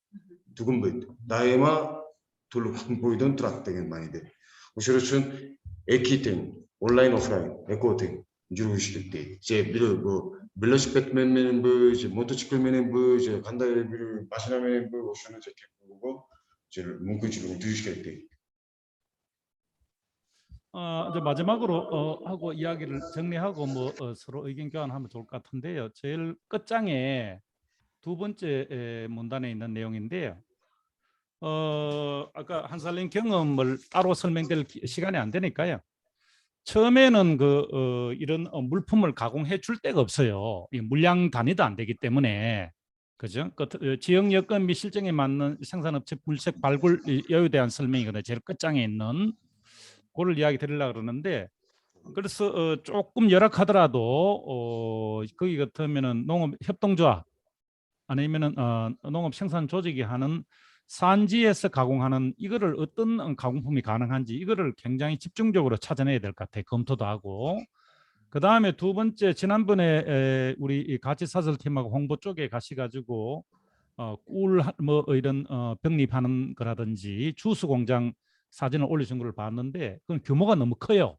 Түгөнбөйт. Дайыма толук бойдон турат деген мааниде. Ошол үчүн эки тең, онлайн офлайн, эко тең жүрүш керек дейт. Же бирөө велосипед мененби, же мотоцикл мененби, же кандай бир машина мененби ошону жеке кылууга же мүмкүнчүлүгүн түзүш керек дейт. 이제 마지막으로 하고 이야기를 정리하고 서로 의견 교환하면 좋을 것 같은데요. 제일 끝장에 두 번째 문단에 있는 내용인데요. 아까 한살림 경험을 따로 설명될 시간이 안 되니까요. 처음에는 이런 물품을 가공해 줄 데가 없어요. 물량 단위도 안 되기 때문에, 그죠? 지역 여건 및 실정에 맞는 생산업체 물색 발굴 여유에 대한 설명이거든요. 제일 끝장에 있는 그걸 이야기 드리려고 그러는데, 그래서 조금 열악하더라도 거기 같으면은 농업협동조합 아니면은 농업 생산 조직이 하는 산지에서 가공하는 이거를 어떤 가공품이 가능한지 이거를 굉장히 집중적으로 찾아내야 될 것 같아요. 검토도 하고. 그 다음에 두 번째, 지난번에 우리 이 가치사슬팀하고 홍보 쪽에 가셔가지고 꿀 뭐 이런 병립하는 거라든지 주스 공장 사진을 올리신 걸 봤는데 그건 규모가 너무 커요.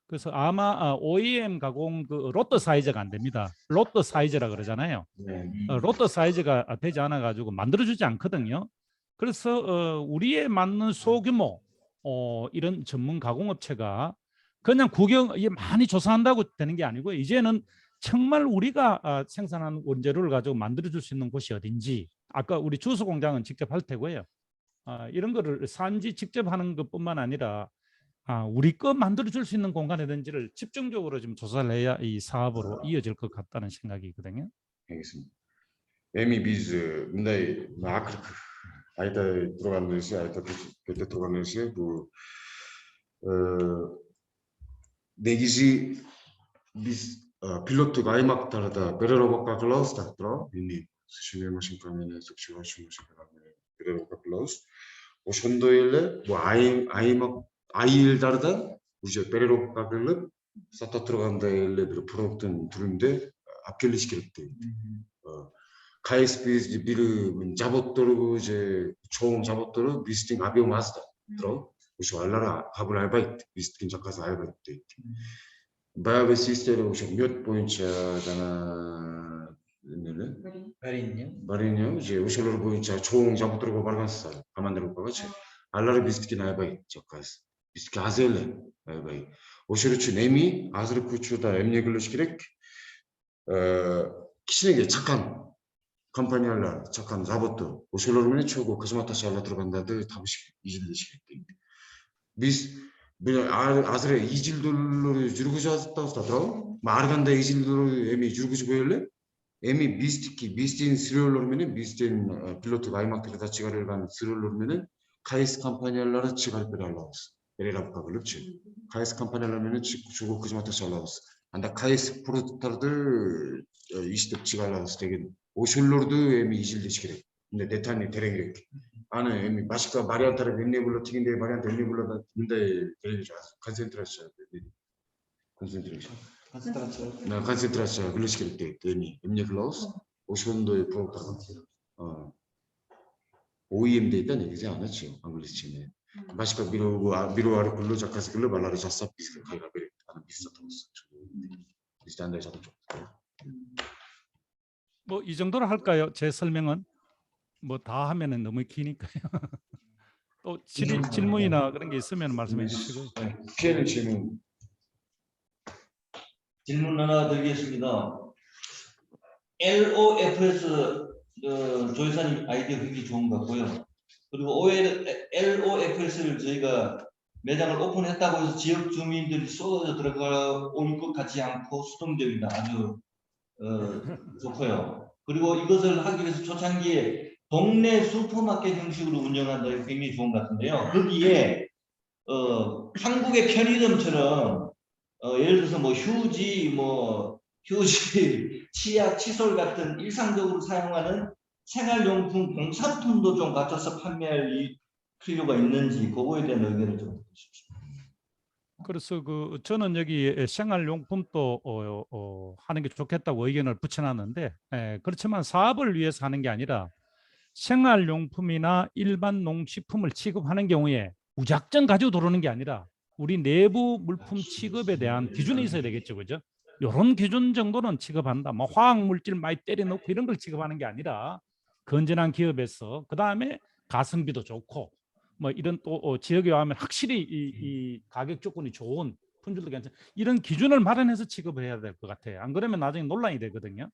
그래서 아마 OEM 가공 그 로또 사이즈가 안 됩니다. 로또 사이즈라 그러잖아요. 네. 로또 사이즈가 되지 않아 가지고 만들어주지 않거든요. 그래서 우리에 맞는 소규모 이런 전문 가공업체가 그냥 구경 많이 조사한다고 되는 게 아니고 이제는 정말 우리가 생산한 원재료를 가지고 만들어줄 수 있는 곳이 어딘지 아까 우리 주스 공장은 직접 할 테고요. 이런 거를 산지 직접 하는 것뿐만 아니라 우리 거 만들어줄 수 있는 공간이든지를 집중적으로 좀 조사를 해야 이 사업으로 이어질 것 같다는 생각이거든요. 알겠습니다. 에미 비즈 근데 아크르크 아이다 들어간 것이 아이다 그때 들어간 것이 그 내기지 biz pilottuk аймактарда переработка кылабыз да туура эми сушуме машинка менен сукчугашуу машинка менен переработка кылабыз ошондой эле бул айылдарда уже переработка кылып сата тургандай эле бир продукттун түрүндө алып келиш керек дейт. KSP бир заводдору же чоң заводдору биздин объемазда туура ошо алар кабыл албайт биздин жаккасы албайт дейт. баягы система ошо мед боюнча жана эмеле бариньо же ошолор боюнча чоң заводдорго баргансыздар командировкагачы алар биздикин албайт жаккасы биздики аз эле албайт. Ошол үчүн эми азыркы учурда эмне кылыш керек, кичинекей чакан компаниялар чакан заводдор ошолор менен чогуу кызматташа ала тургандарды табыш изилдеш керек дейт. Биз азыр изилдөөлөрү жүргүзүп атабыз да туурабы? Ар кандай изилдөөлөрү эми жүргүзбөй эле эми биздин сырөөлөр менен биздин пилоттук аймактарда чыгарылган сырөөлөр менен КС компаниялары чыгарып бере алабыз. Переработка кылыпчы. КС компаниялар менен чогуу кызматташа алабыз. Анда КС продукттарды иштеп чыгара алабыз деген ошолорду эми изилдеш керек. Мындай детальный тереңирээк. Аны эми башка варианттар эмне болот, тигиндей вариант эмне болот, мындай концентрация кылыш керек дейт. Эмне кылабыз? Ошондой продукттарды OEM дейт да негизи аначы англисче менен. Башка бирөө аркылуу жаккасы кылып аларды жасап бизге кайра берет. Аны биз сатабыз. Бизде андай сатып жок. 뭐 이 정도로 할까요? 제 설명은 뭐 다 하면은 너무 기니까요. 또 질문이나 그런 게 있으면 말씀해 주시고. 피해는 질문 하나 드리겠습니다. LOFS 조이사님 아이디어 굉장히 좋은 것 같고요. 그리고 LOFS를 저희가 매장을 오픈했다고 해서 지역 주민들이 쏟아져 들어올 것 같지 않고 수동적이다. 아주 좋고요. 그리고 이것을 하기 위해서 초창기에 동네 슈퍼마켓 형식으로 운영한다. 굉장히 좋은 것 같은데요. 거기에 한국의 편의점처럼 예를 들어서 뭐 휴지, 치약, 칫솔 같은 일상적으로 사용하는 생활용품, 공산품도 좀 갖춰서 판매할 필요가 있는지 그거에 대한 의견을 좀 주십시오. 그래서 저는 여기 생활용품도 하는 게 좋겠다고 의견을 붙여놨는데 그렇지만 사업을 위해서 하는 게 아니라 생활용품이나 일반 농식품을 취급하는 경우에 무작정 가지고 들어오는 게 아니라 우리 내부 물품 취급에 대한 기준이 있어야 되겠죠, 그죠? 이런 기준 정도는 취급한다. 뭐 화학물질 많이 때려놓고 이런 걸 취급하는 게 아니라 건전한 기업에서 그 다음에 가성비도 좋고 뭐 이런 또 지역에 와면 확실히 이 가격 조건이 좋은 품질도 괜찮은 이런 기준을 마련해서 취급을 해야 될 것 같아요. 안 그러면 나중에 논란이 되거든요.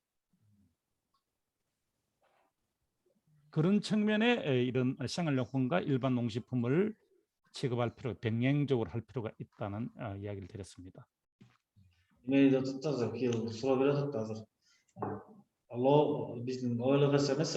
그런 측면에 이런 생활용품과 일반 농식품을 취급할 필요, 병행적으로 할 필요가 있다는 이야기를 드렸습니다. Мени тазыр суроо берип атат азыр. Биздин ойлогос эмес,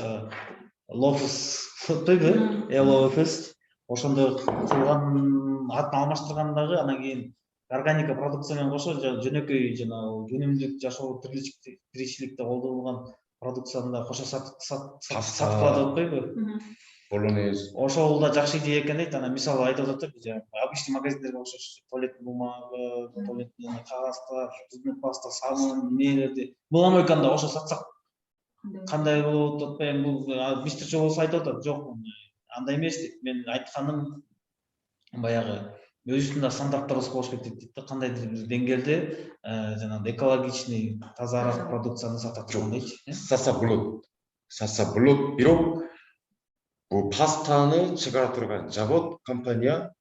лофус дейби, LOFS. Ошондой кылган атын алмаштыргандагы анан кийин органика продукция менен кошо жөнөкөй жанагы өнүмдүк жашоо тиричиликте колдонулган продукцияны да кошо сатып алат деп коебу. Bolognese. ошол да жакшы идея экен дейт. Анан мисалы айтып атат да обычный магазиндерге окшош туалет бумага, туалет кагаздар, зубный паста, сабын, эмнелерди меломойканы ошо сатсак кандай болот деп атпайбы, бул бистирчи болсо айтып атат. Жок, андай эмес дейт. Мен айтканым баягы өзүнүн стандарттары болуш керек дейт да, кандайдыр бир деңгээлде жанагы экологичный, тазараак продукцияны сата турган дейт. Сатса болот, бирок бул пастаны чыгара турган завод, компания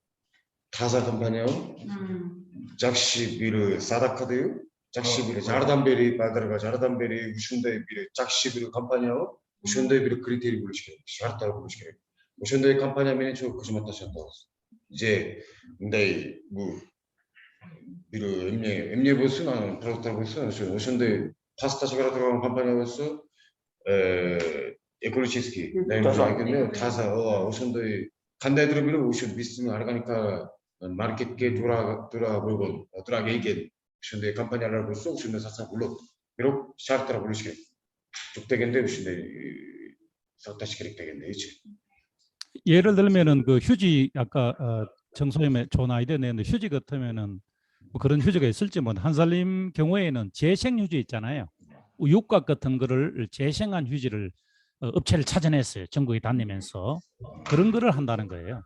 таза компаниябы. Жакшы бир садака дейби, жакшы бир жардам берип, аларга жардам берип, ушундай бир жакшы бир компаниябы. Ошондой бир критерий болуш керек, шарттар болуш керек. Ошондой компания менен чогуу кызматташат атабыз. Же мындай бул бир эмне болсун, анан продукттар болсун, ошондой паста чыгара турган компания болсо, экологический, таза, ошондой кандайдыр бир ошо биздин органика маркетке туура койгон, туура келген ошондой компаниялар болсо, ошондой сатса болот. Бирок шарттар болуш керек. Жок дегенде ушундай сакташ керек дегендейчи. 예를 들면은 그 휴지 아까 정소임의 좋은 아이디어 내는데 휴지 같으면은 뭐 그런 휴지가 있을지 뭐 한살림 경우에는 재생 휴지 있잖아요. 육각 같은 거를 재생한 휴지를 업체를 찾아냈어요. 전국에 다니면서 그런 거를 한다는 거예요.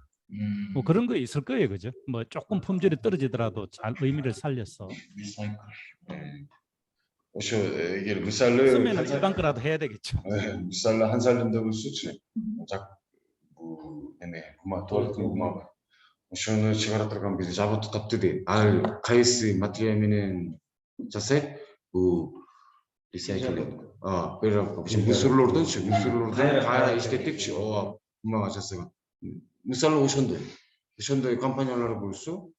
뭐 그런 거 있을 거예요, 그죠? 뭐 조금 품질이 떨어지더라도 잘 의미를 살려서 ошо эгер мисалы 쓰면은 일반 거라도 해야 되겠죠. мисалы 한살림де болсочу, эме туалет бумага ошону чыгара турган бир завод тапты дейт. Ал кайсы материал менен жасайт? Бул ресайклинг. Мусорлордон кайра иштетипчи, бумага жасаган. Мисалы ошондой компаниялар болсо,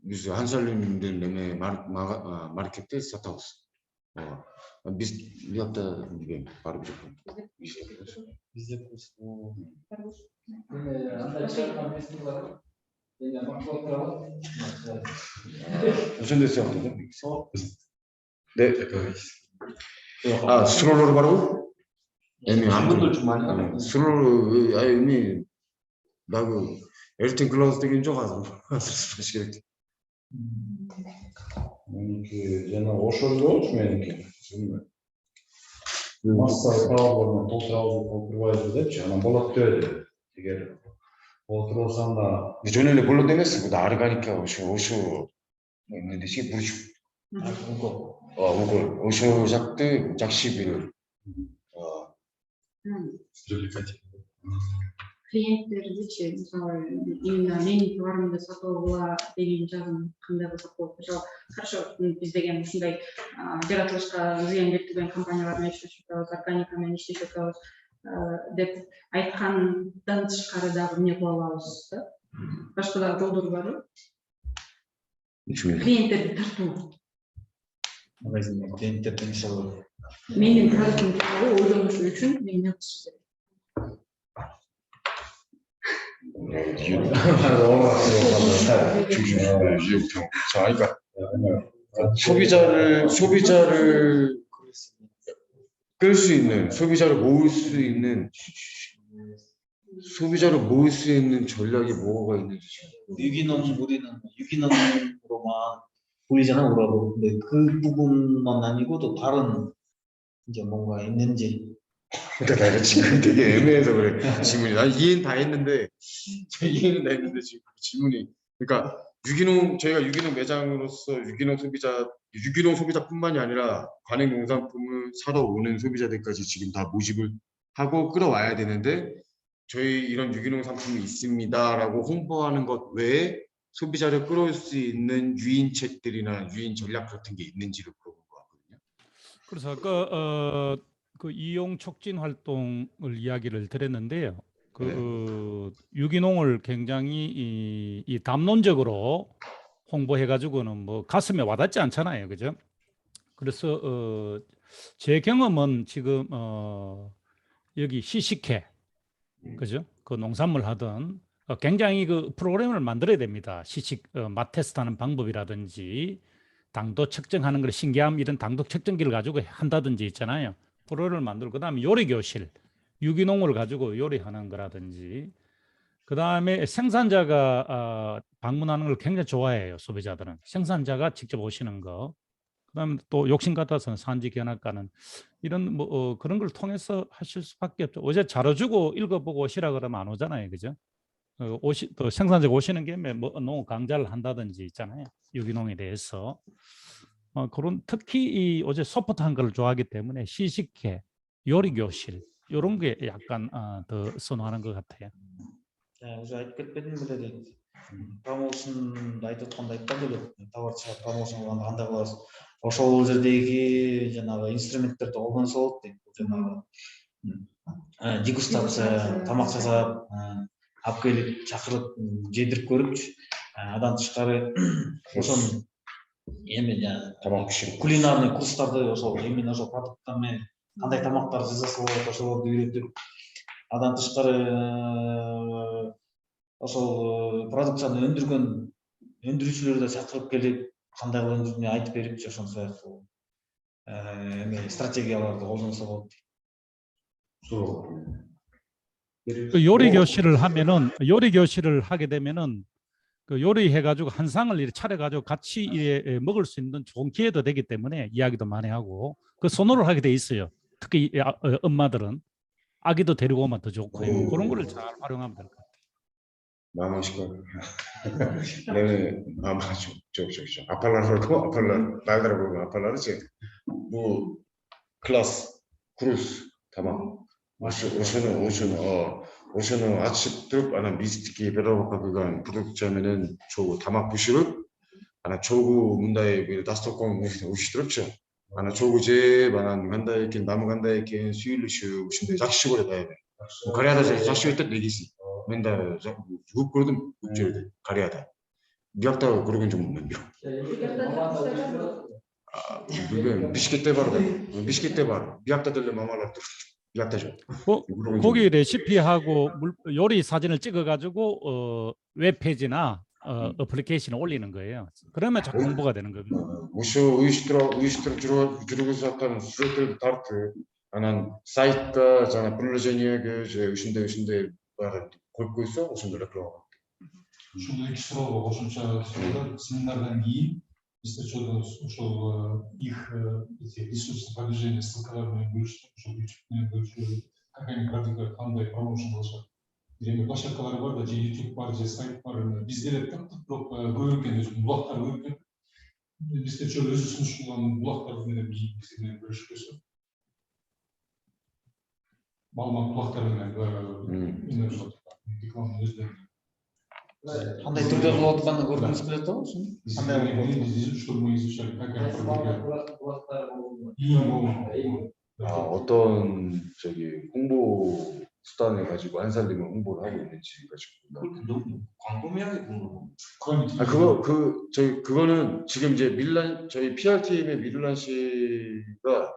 биз 한살림дин эме маркетте сатабыз. Биз бuyakta билбейм, барып жүргөн. Бизде ошондой сыяктуу да. Сулуулар барбы? Эми сулуу эми дагы эртең кылабыз деген жок азыр керек. Меники жана ошондой болчу меники. Масса товарларына толтурабыз депчи, анан болот деді. Эгер толтурсаң да жөн эле болот эмес, бул органика ошо эмне дешет, бурч. Ошо жакты жакшы бир клиенттердичи мисалы именно менин товарымды сатып алгыла деген жагын кандай кылсак болот? Мисалы хорошо, биз деген ушундай жаратылышка зыян келтирбеген компаниялар менен иштешип атабыз, органика менен иштешип атабыз деп айткандан тышкары дагы эмне кыла алабыз да? Башка дагы жолдору барбы? Клиенттерди тартуу. магазиндеги клиенттерди мисалы Менин продуктум тууралуу ойлонушу үчүн эмне кылыш керек? 소비자를 끌 수 있는, 소비자를 모을 수 있는 전략이 뭐가 있는지. 유기농 우리는 유기농으로만 보이잖아, 우라고. 근데 그 부분만 아니고 또 다른 이제 뭔가 있는지. 그러니까 내가 지금 되게 애매해서 그래. 질문이. 난 이해는 다 했는데 지금 질문이. 그러니까 저희가 유기농 매장으로서 유기농 소비자뿐만이 아니라 관행 농산품을 사러 오는 소비자들까지 지금 다 모집을 하고 끌어와야 되는데, 저희 이런 유기농 상품이 있습니다라고 홍보하는 것 외에 소비자를 끌어올 수 있는 유인책들이나 유인 전략 같은 게 있는지를 물어본 것 같거든요. 그래서 그 이용 촉진 활동을 이야기를 드렸는데요. 유기농을 굉장히 이 담론적으로 홍보해가지고는 뭐 가슴에 와닿지 않잖아요, 그죠? 그래서 제 경험은 지금 여기 시식회, 그죠? 그 농산물 하던 굉장히 그 프로그램을 만들어야 됩니다. 시식 맛 테스트하는 방법이라든지 당도 측정하는 걸 신기함 이런 당도 측정기를 가지고 한다든지 있잖아요. 프로그램을 만들고 그다음에 요리 교실 유기농을 가지고 요리하는 거라든지, 그 다음에 생산자가 방문하는 걸 굉장히 좋아해요. 소비자들은 생산자가 직접 오시는 거. 그다음에 또 욕심 같아서는 산지 견학가는 이런 뭐 그런 걸 통해서 하실 수밖에 없죠. 어제 자료 주고 읽어보고 오시라 그러면 안 오잖아요, 그죠? 또 생산자가 오시는 김에 뭐 농업 강좌를 한다든지 있잖아요, 유기농에 대해서. 그런 특히 이 어제 소프트한 걸 좋아하기 때문에 시식회, 요리 교실 이런 게 약간 더 선호하는 것 같아요. уже айтып кетпедим беле дейт. Промоушнду айтып атканда айтпады беле. Товар чыгат, промоушн кылганда кандай кылабыз? Ошол жердеги жанагы инструменттерди колдонсо болот дейт. Жанагы дегустация, тамак жасап, алып келип чакырып жедирип көрүпчү. Андан тышкары ошону эми тамак пиширип кулинарный курстарды ошол именно ошол продукттар менен кандай тамактар жасаса болот ошолорду үйрөтүп, андан тышкары ошол продукцияны өндүрүүчүлөрдү чакырып келип кандай кылып өндүрүүнү айтып берипчи, ошол сыяктуу эме стратегияларды колдонсо болот. 그 요리 교실을 하게 되면은 그 요리해 가지고 한 상을 이렇게 차려 가지고 같이 먹을 수 있는 좋은 기회도 되기 때문에 이야기도 많이 하고 그 선호를 하게 돼 있어요. 특히 엄마들은 아기도 데리고 오면 더 좋고요. 그런 거를 잘 활용하면 될 것 같아요. Мамочка, 내는 아마 저 아팔라를 걸고 아팔라 날다라 걸고 아팔라르지 뭐 클래스 크루스 tamam. 오션은 아침 득 아나 미스티키 베러버가 그간 부득자면은 조 다막 부시를 아나 조구 문다에 그 다스토콩 오시드럽죠. 아나 조구제 만한 간다에게 나무 간다에게 수일루슈 오신데 작시고래 다야 돼. 가리하다 작시고 때 내기시. 맨날 죽을 거든 묵절 가리하다. 미약다 그러긴 좀 없는데. 비스킷 때 바로 미약다 들려 마마라 미약다죠. 고기 레시피하고 요리 사진을 찍어가지고 웹페이지나 어플리케이션에 올리는 거예요. 그러면 자꾸 홍보가 되는 겁니다. 우이시트로 주로 사건 수요일 다르트 아난 사이트가 잖아 블루제니에 그 의신대 걸고 있어 무슨 노래 그런 거. Ушул эки суроого кошумча суроолор семинардан кийин биздер ошол их эти ресурсный продвижение ссылкалар менен бөлүштүк, ошол YouTube менен бөлүшүп, как они продвигают, кандай промоушен кылышат. Эми площадкалар бар да, же YouTube бар, же сайт бар. Бизде эле бирок көп экен, булактар көп экен. Биздер өзү сунушталган булактар менен биз менен бөлүшпөсө. Маалымат булактар менен рекламаны өздөрү. Кандай түрдө кылып атканын көргүңүз келет да ошону? 어떤 저기 홍보 수단을 가지고 한 살림을 홍보를 하고 있는지 가지고. 너무 광범위하게 보는 그거는 지금 이제 저희 PR 팀의 미들란 씨가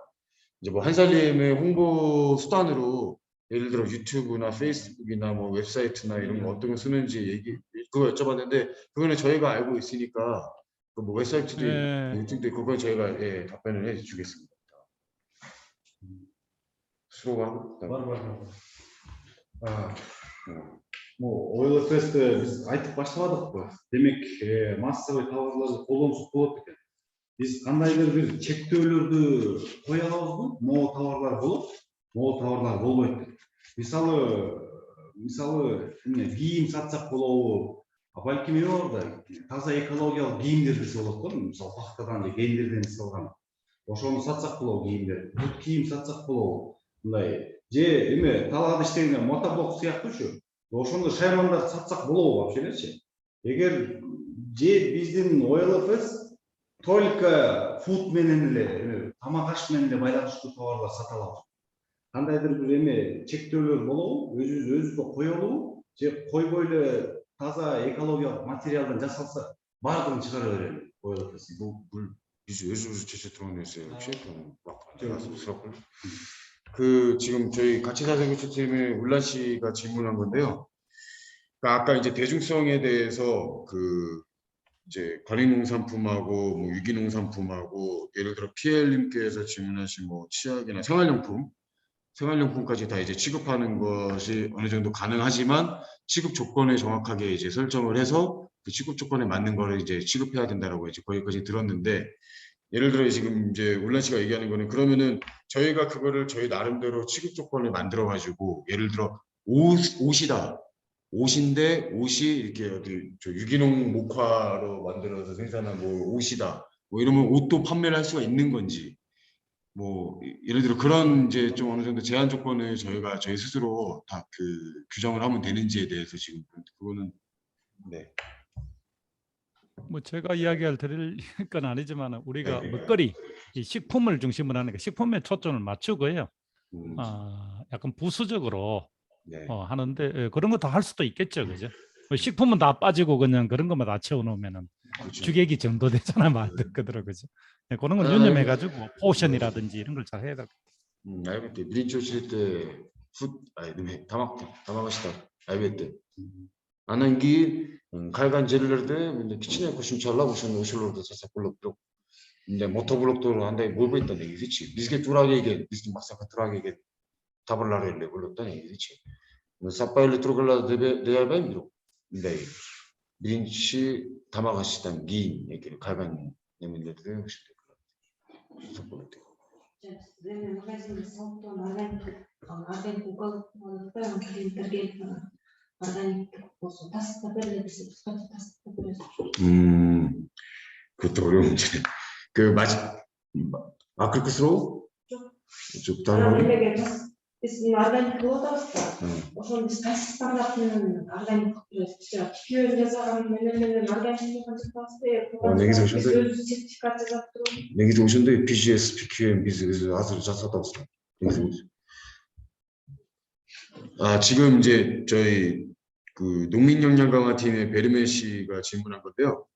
이제 뭐 한살림의 홍보 수단으로 예를 들어 유튜브나 페이스북이나 뭐 웹사이트나 이런 거 어떤 거 쓰는지 그거 여쭤봤는데 그거는 저희가 알고 있으니까 그 뭐 웹사이트도 유튜브도 있고 그건 저희가 답변을 해주겠습니다. 수로가 오일 фест биз айтып баштабадык го. Демек, массовый товарларды колдонсок болот экен. Биз кандайдыр бир чектөөлөрдү кое алабызбы? Могу товарлар болот, могу товарлар болбойт деп. Мисалы, кийим сатсак болобу, балким эме бар да, таза экологиялык кийимдер десе болот го. Мисалы, пахтадан же гендерден жасалган. Ошону сатсак болобу кийимдер. Бут кийим сатсак болобу. Мындай же эме талаада иштеген мотоблок сыяктуучу. Ошондо шаймандарды сатсак болобу вообще-чи? Эгер же биздин OLFS только фуд менен эле, тамак аш менен эле байланыштуу товарлар сата алабыз. Кандайдыр бир эме чектөөлөр болобу, өзүбүздө коелубу, же койбой эле таза экологиялык материалдан жасалса, баардыгын чыгара берели. OLFS бул биз өзүбүз чече турган нерсе вообще 지금 저희 가치자산교체팀의 울란 씨가 질문한 건데요. 그러니까 아까 이제 대중성에 대해서 이제 관리농산품하고 뭐 유기농산품하고 예를 들어 PL님께서 질문하신 뭐 치약이나 생활용품 생활용품까지 다 이제 취급하는 것이 어느 정도 가능하지만 취급 조건을 정확하게 이제 설정을 해서 그 취급 조건에 맞는 거를 이제 취급해야 된다라고 이제 거기까지 들었는데 예를 들어 지금 이제 울란 씨가 얘기하는 거는 그러면은 저희가 그거를 저희 나름대로 취급 조건을 만들어 가지고 예를 들어 옷이다. 옷인데 옷이 이렇게 어디 저 유기농 목화로 만들어서 생산한 뭐 옷이다. 뭐 이러면 옷도 판매를 할 수가 있는 건지 뭐 예를 들어 그런 이제 좀 어느 정도 제한 조건을 저희가 저희 스스로 다 그 규정을 하면 되는지에 대해서 지금 그거는 네. 뭐 제가 이야기할 드릴 건 아니지만 우리가 네. 먹거리, 이 식품을 중심으로 하는 게 식품에 초점을 맞추고요. 음, 약간 부수적으로 네. 하는데 그런 거 다 할 수도 있겠죠, 그죠? 뭐 식품은 다 빠지고 그냥 그런 것만 다 채워놓으면은 그렇죠. 주객이 정도되잖아, 말 그대로 그죠? 네, 그런 걸 유념해가지고 포션이라든지 이런 걸 잘 해야 될 것 같아요. 알겠대. 미린초 칠때 아니 담아가시다. 알겠대. Anangi kaygan yerlerde mende kichine qo'shimchalar o'shanda o'shalarda жасап bo'lib turib mende motobloklar андай болбойт да негизичи бизге туура келген биздин максатка туура келген табарлар эле болот да негизичи саппай эле тургула дей албайм бирок мындай биринчи тамак ашыштан кийин калган немелерде ошондой жасап болот деп. Сіздермен магазинде салыптан органик клиенттерге органик болсын тасытта беріле десе қысқаша тасытта бересіз. 그것도 어려운 문제네. 그렇게스러워? 좀 다른 біз органик болып отырмыз да ошоны біз тасыттарлап менен органик кылып беребиз тикөөнү жасаган менен органик кылган жатабыз негизи да ошондой өзүбүз сертификат жасап туруп негизи ошондой PGS, PQM биз азыр жасатабыз. 지금 이제 저희 그 농민 역량 강화 팀의 베르메 씨가 질문한 건데요.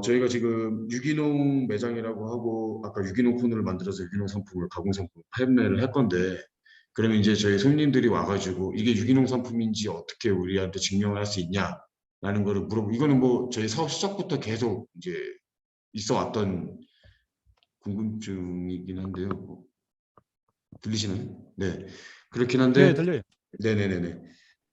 저희가 지금 유기농 매장이라고 하고 아까 유기농 코너를 만들어서 유기농 상품을 가공 상품 판매를 할 건데 그러면 이제 저희 손님들이 와가지고 이게 유기농 상품인지 어떻게 우리한테 증명을 할 수 있냐라는 거를 물어보고 이거는 뭐 저희 사업 시작부터 계속 이제 있어 왔던 궁금증이긴 한데요. 들리시나요? 네. 그렇긴 한데 네, 들려요. 네네네네.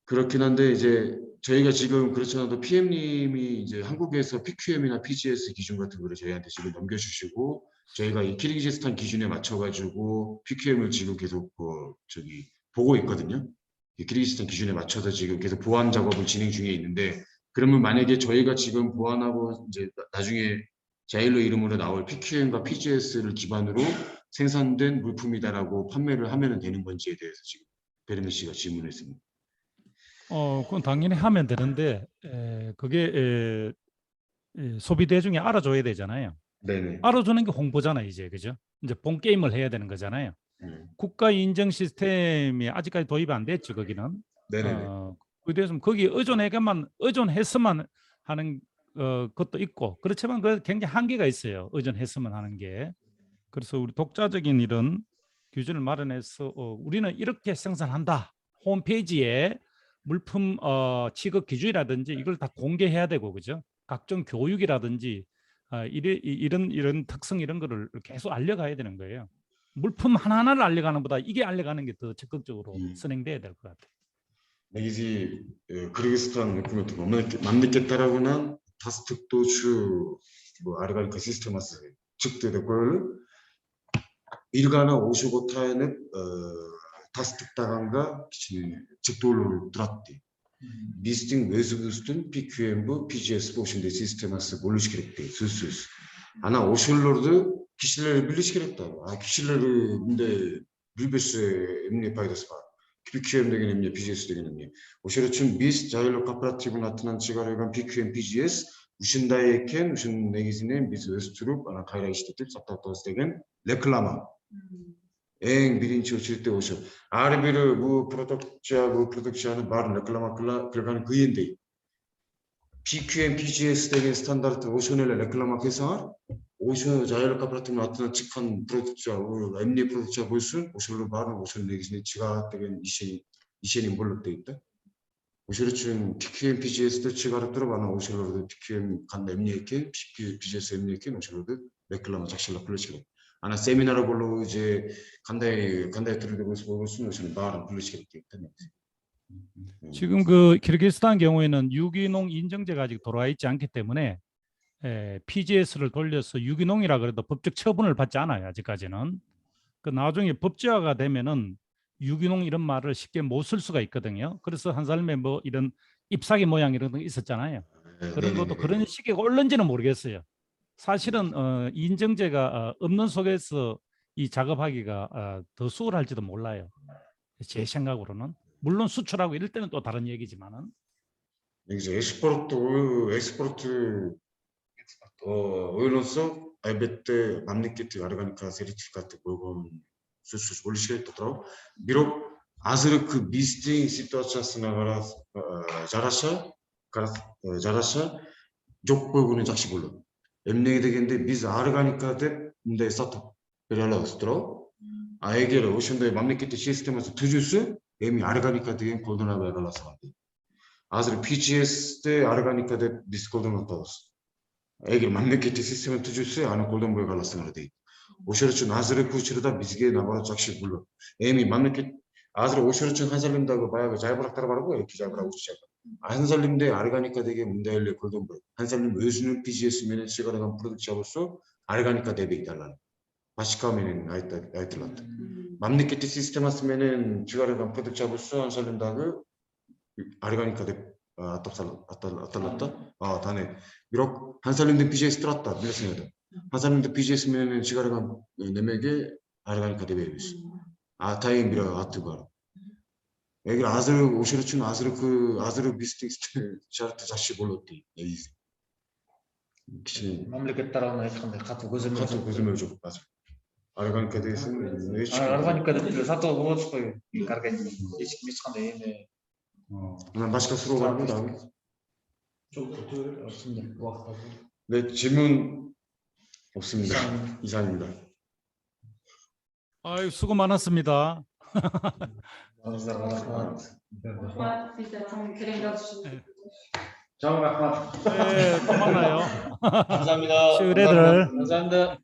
그렇긴 한데 이제 저희가 지금 그렇지 않아도 PM님이 이제 한국에서 PQM이나 PGS 기준 같은 거를 저희한테 지금 넘겨주시고 저희가 이 키르기즈스탄 기준에 맞춰가지고 PQM을 지금 계속 보고 있거든요. 이 키르기즈스탄 기준에 맞춰서 지금 계속 보완 작업을 진행 중에 있는데 그러면 만약에 저희가 지금 보완하고 이제 나중에 자일로 이름으로 나올 PQM과 PGS를 기반으로 생산된 물품이다라고 판매를 하면 되는 건지에 대해서 지금 베르메 씨가 질문했습니다. 그건 당연히 하면 되는데 그게 소비 대중이 알아줘야 되잖아요. 네네. 알아주는 게 홍보잖아요, 이제 그죠? 이제 본 게임을 해야 되는 거잖아요. 국가 인증 시스템이 아직까지 도입이 안 됐죠, 거기는. 네네네. 그래서 거기 의존했으면 하는 것도 있고 그렇지만 그 굉장히 한계가 있어요. 의존했으면 하는 게. 그래서 우리 독자적인 이런 규정을 마련해서 우리는 이렇게 생산한다. 홈페이지에 물품 취급 기준이라든지 이걸 다 공개해야 되고 그죠? 각종 교육이라든지 이런 특성 이런 거를 계속 알려가야 되는 거예요. 물품 하나하나를 알려가는 것보다 이게 알려가는 게 더 적극적으로 진행돼야 될 것 같아요. Негизи Кыргызстан өкмөтү мамлекеттерагынан тастыктоочу органика системасы чыкты деп коелу. Бир гана ошого таянып тастыктаганга кичине чектоолор турат дейт. Биздин өзүбүздүн PQM, PGS ошондой системасы болуш керек дейт, сөзсүз. Анан ошолорду кишилер билиш керек да. Кишилер мындай билбесе эмне пайдасы бар? PQM деген эмне, PGS деген эмне? Ошол үчүн биз Жайлоо кооперативинин атынан чыгарылган PQM, PGS ушундай экен, ушунун негизинен биз өстүрүп, анан кайра иштетип сактап атабыз деген реклама. Эң биринчи очередте ошо. Ар бири бул продукцияны баарын реклама кылган кыйын дейт. PQM, PGS деген стандартты ошону эле реклама кылсаңар, ошо Жайлоо кооперативинин атынан чыккан продукция, эмне продукция болсун, ошолор баарын ошонун негизинен чыгат деген ишеним болот дейт да. Ошол үчүн PQM, PGSти чыгарып туруп, анан ошолорду PQM кандай эмне экен, PGS эмне экен, ошолорду реклама жакшылап билиш керек. 아나 세미나로 걸로 이제 간다이 들으려고 해서 무슨 말은 불러시겠기 때문에. 지금 그 키르기스탄 경우에는 유기농 인증제가 아직 돌아와 있지 않기 때문에 PGS를 돌려서 유기농이라 그래도 법적 처분을 받지 않아요. 아직까지는. 그 나중에 법제화가 되면은 유기농 이런 말을 쉽게 못 쓸 수가 있거든요. 그래서 한살매 뭐 이런 잎사귀 모양 이런 거 있었잖아요. 그런 것도 그런 시기가 올는지는 모르겠어요. 사실은 인증제가 없는 속에서 이 작업하기가 더 수월할지도 몰라요. 제 생각으로는. 물론 수출하고 이럴 때는 또 다른 얘기지만은. 여기서 엑스포트 오일로서 elbette mamleketi organika sertifikatı koygun söz bo'lishga to'g'ri. Biroq hozirgi bizning situatsiyasiga жараша жоқ bo'lguni yaxshi bo'ladi. Emnege degende biz organika deb bunday sotib bera olamiz to'g'ri. Agar o'shanday mamlakatda sistemasi tuzilsa, эми органика деген колдона бера аласың. Hozir PGS'de organika deb biz қолданып атабыз. Эгер мамлекеттик система түзүлсө, аны колдонбой каласыңар дейт. Ошол үчүн азыркы учурда бизге наоборот жакшы болот. Эми мамлекет азыр ошол үчүн Ханзалимдагы баягы жайбырактар барбы, эки жайбырак үч жайбырак. Ханзалимде органика деген мындай эле колдонбойт. Ханзалим өзүнүн PGS менен чыгарган продукция болсо, органика деп айтылат. Башка менен айтылат. Мамлекеттик системасы менен чыгарган продукция болсо, Ханзалимдагы органика деп аталат да. Тани. Бирок Ханзалимде PGS турат да, билесиңер. Ханзалимде PGS менен чыгарган немеге органика деп беребиз. Атайын бир аты бар. Эгер азыр ошол үчүн азыр биздин шарты жакшы болот дейт. Кичине мамлекет тарабынан айткандай катуу көзөмөл жок азыр. Органика десең, органика деп сатып алып болот го. Органика эч кандай эме. Мына башка суроо барбы дагы? Жок, ошондой убакта. 네, 질문 없습니다. 이상입니다. 아유, 수고 많았습니다. Ağızlarına rahmat. 정 rahmat. 네, 또 만나요. 감사합니다. 시우레들. 감사합니다.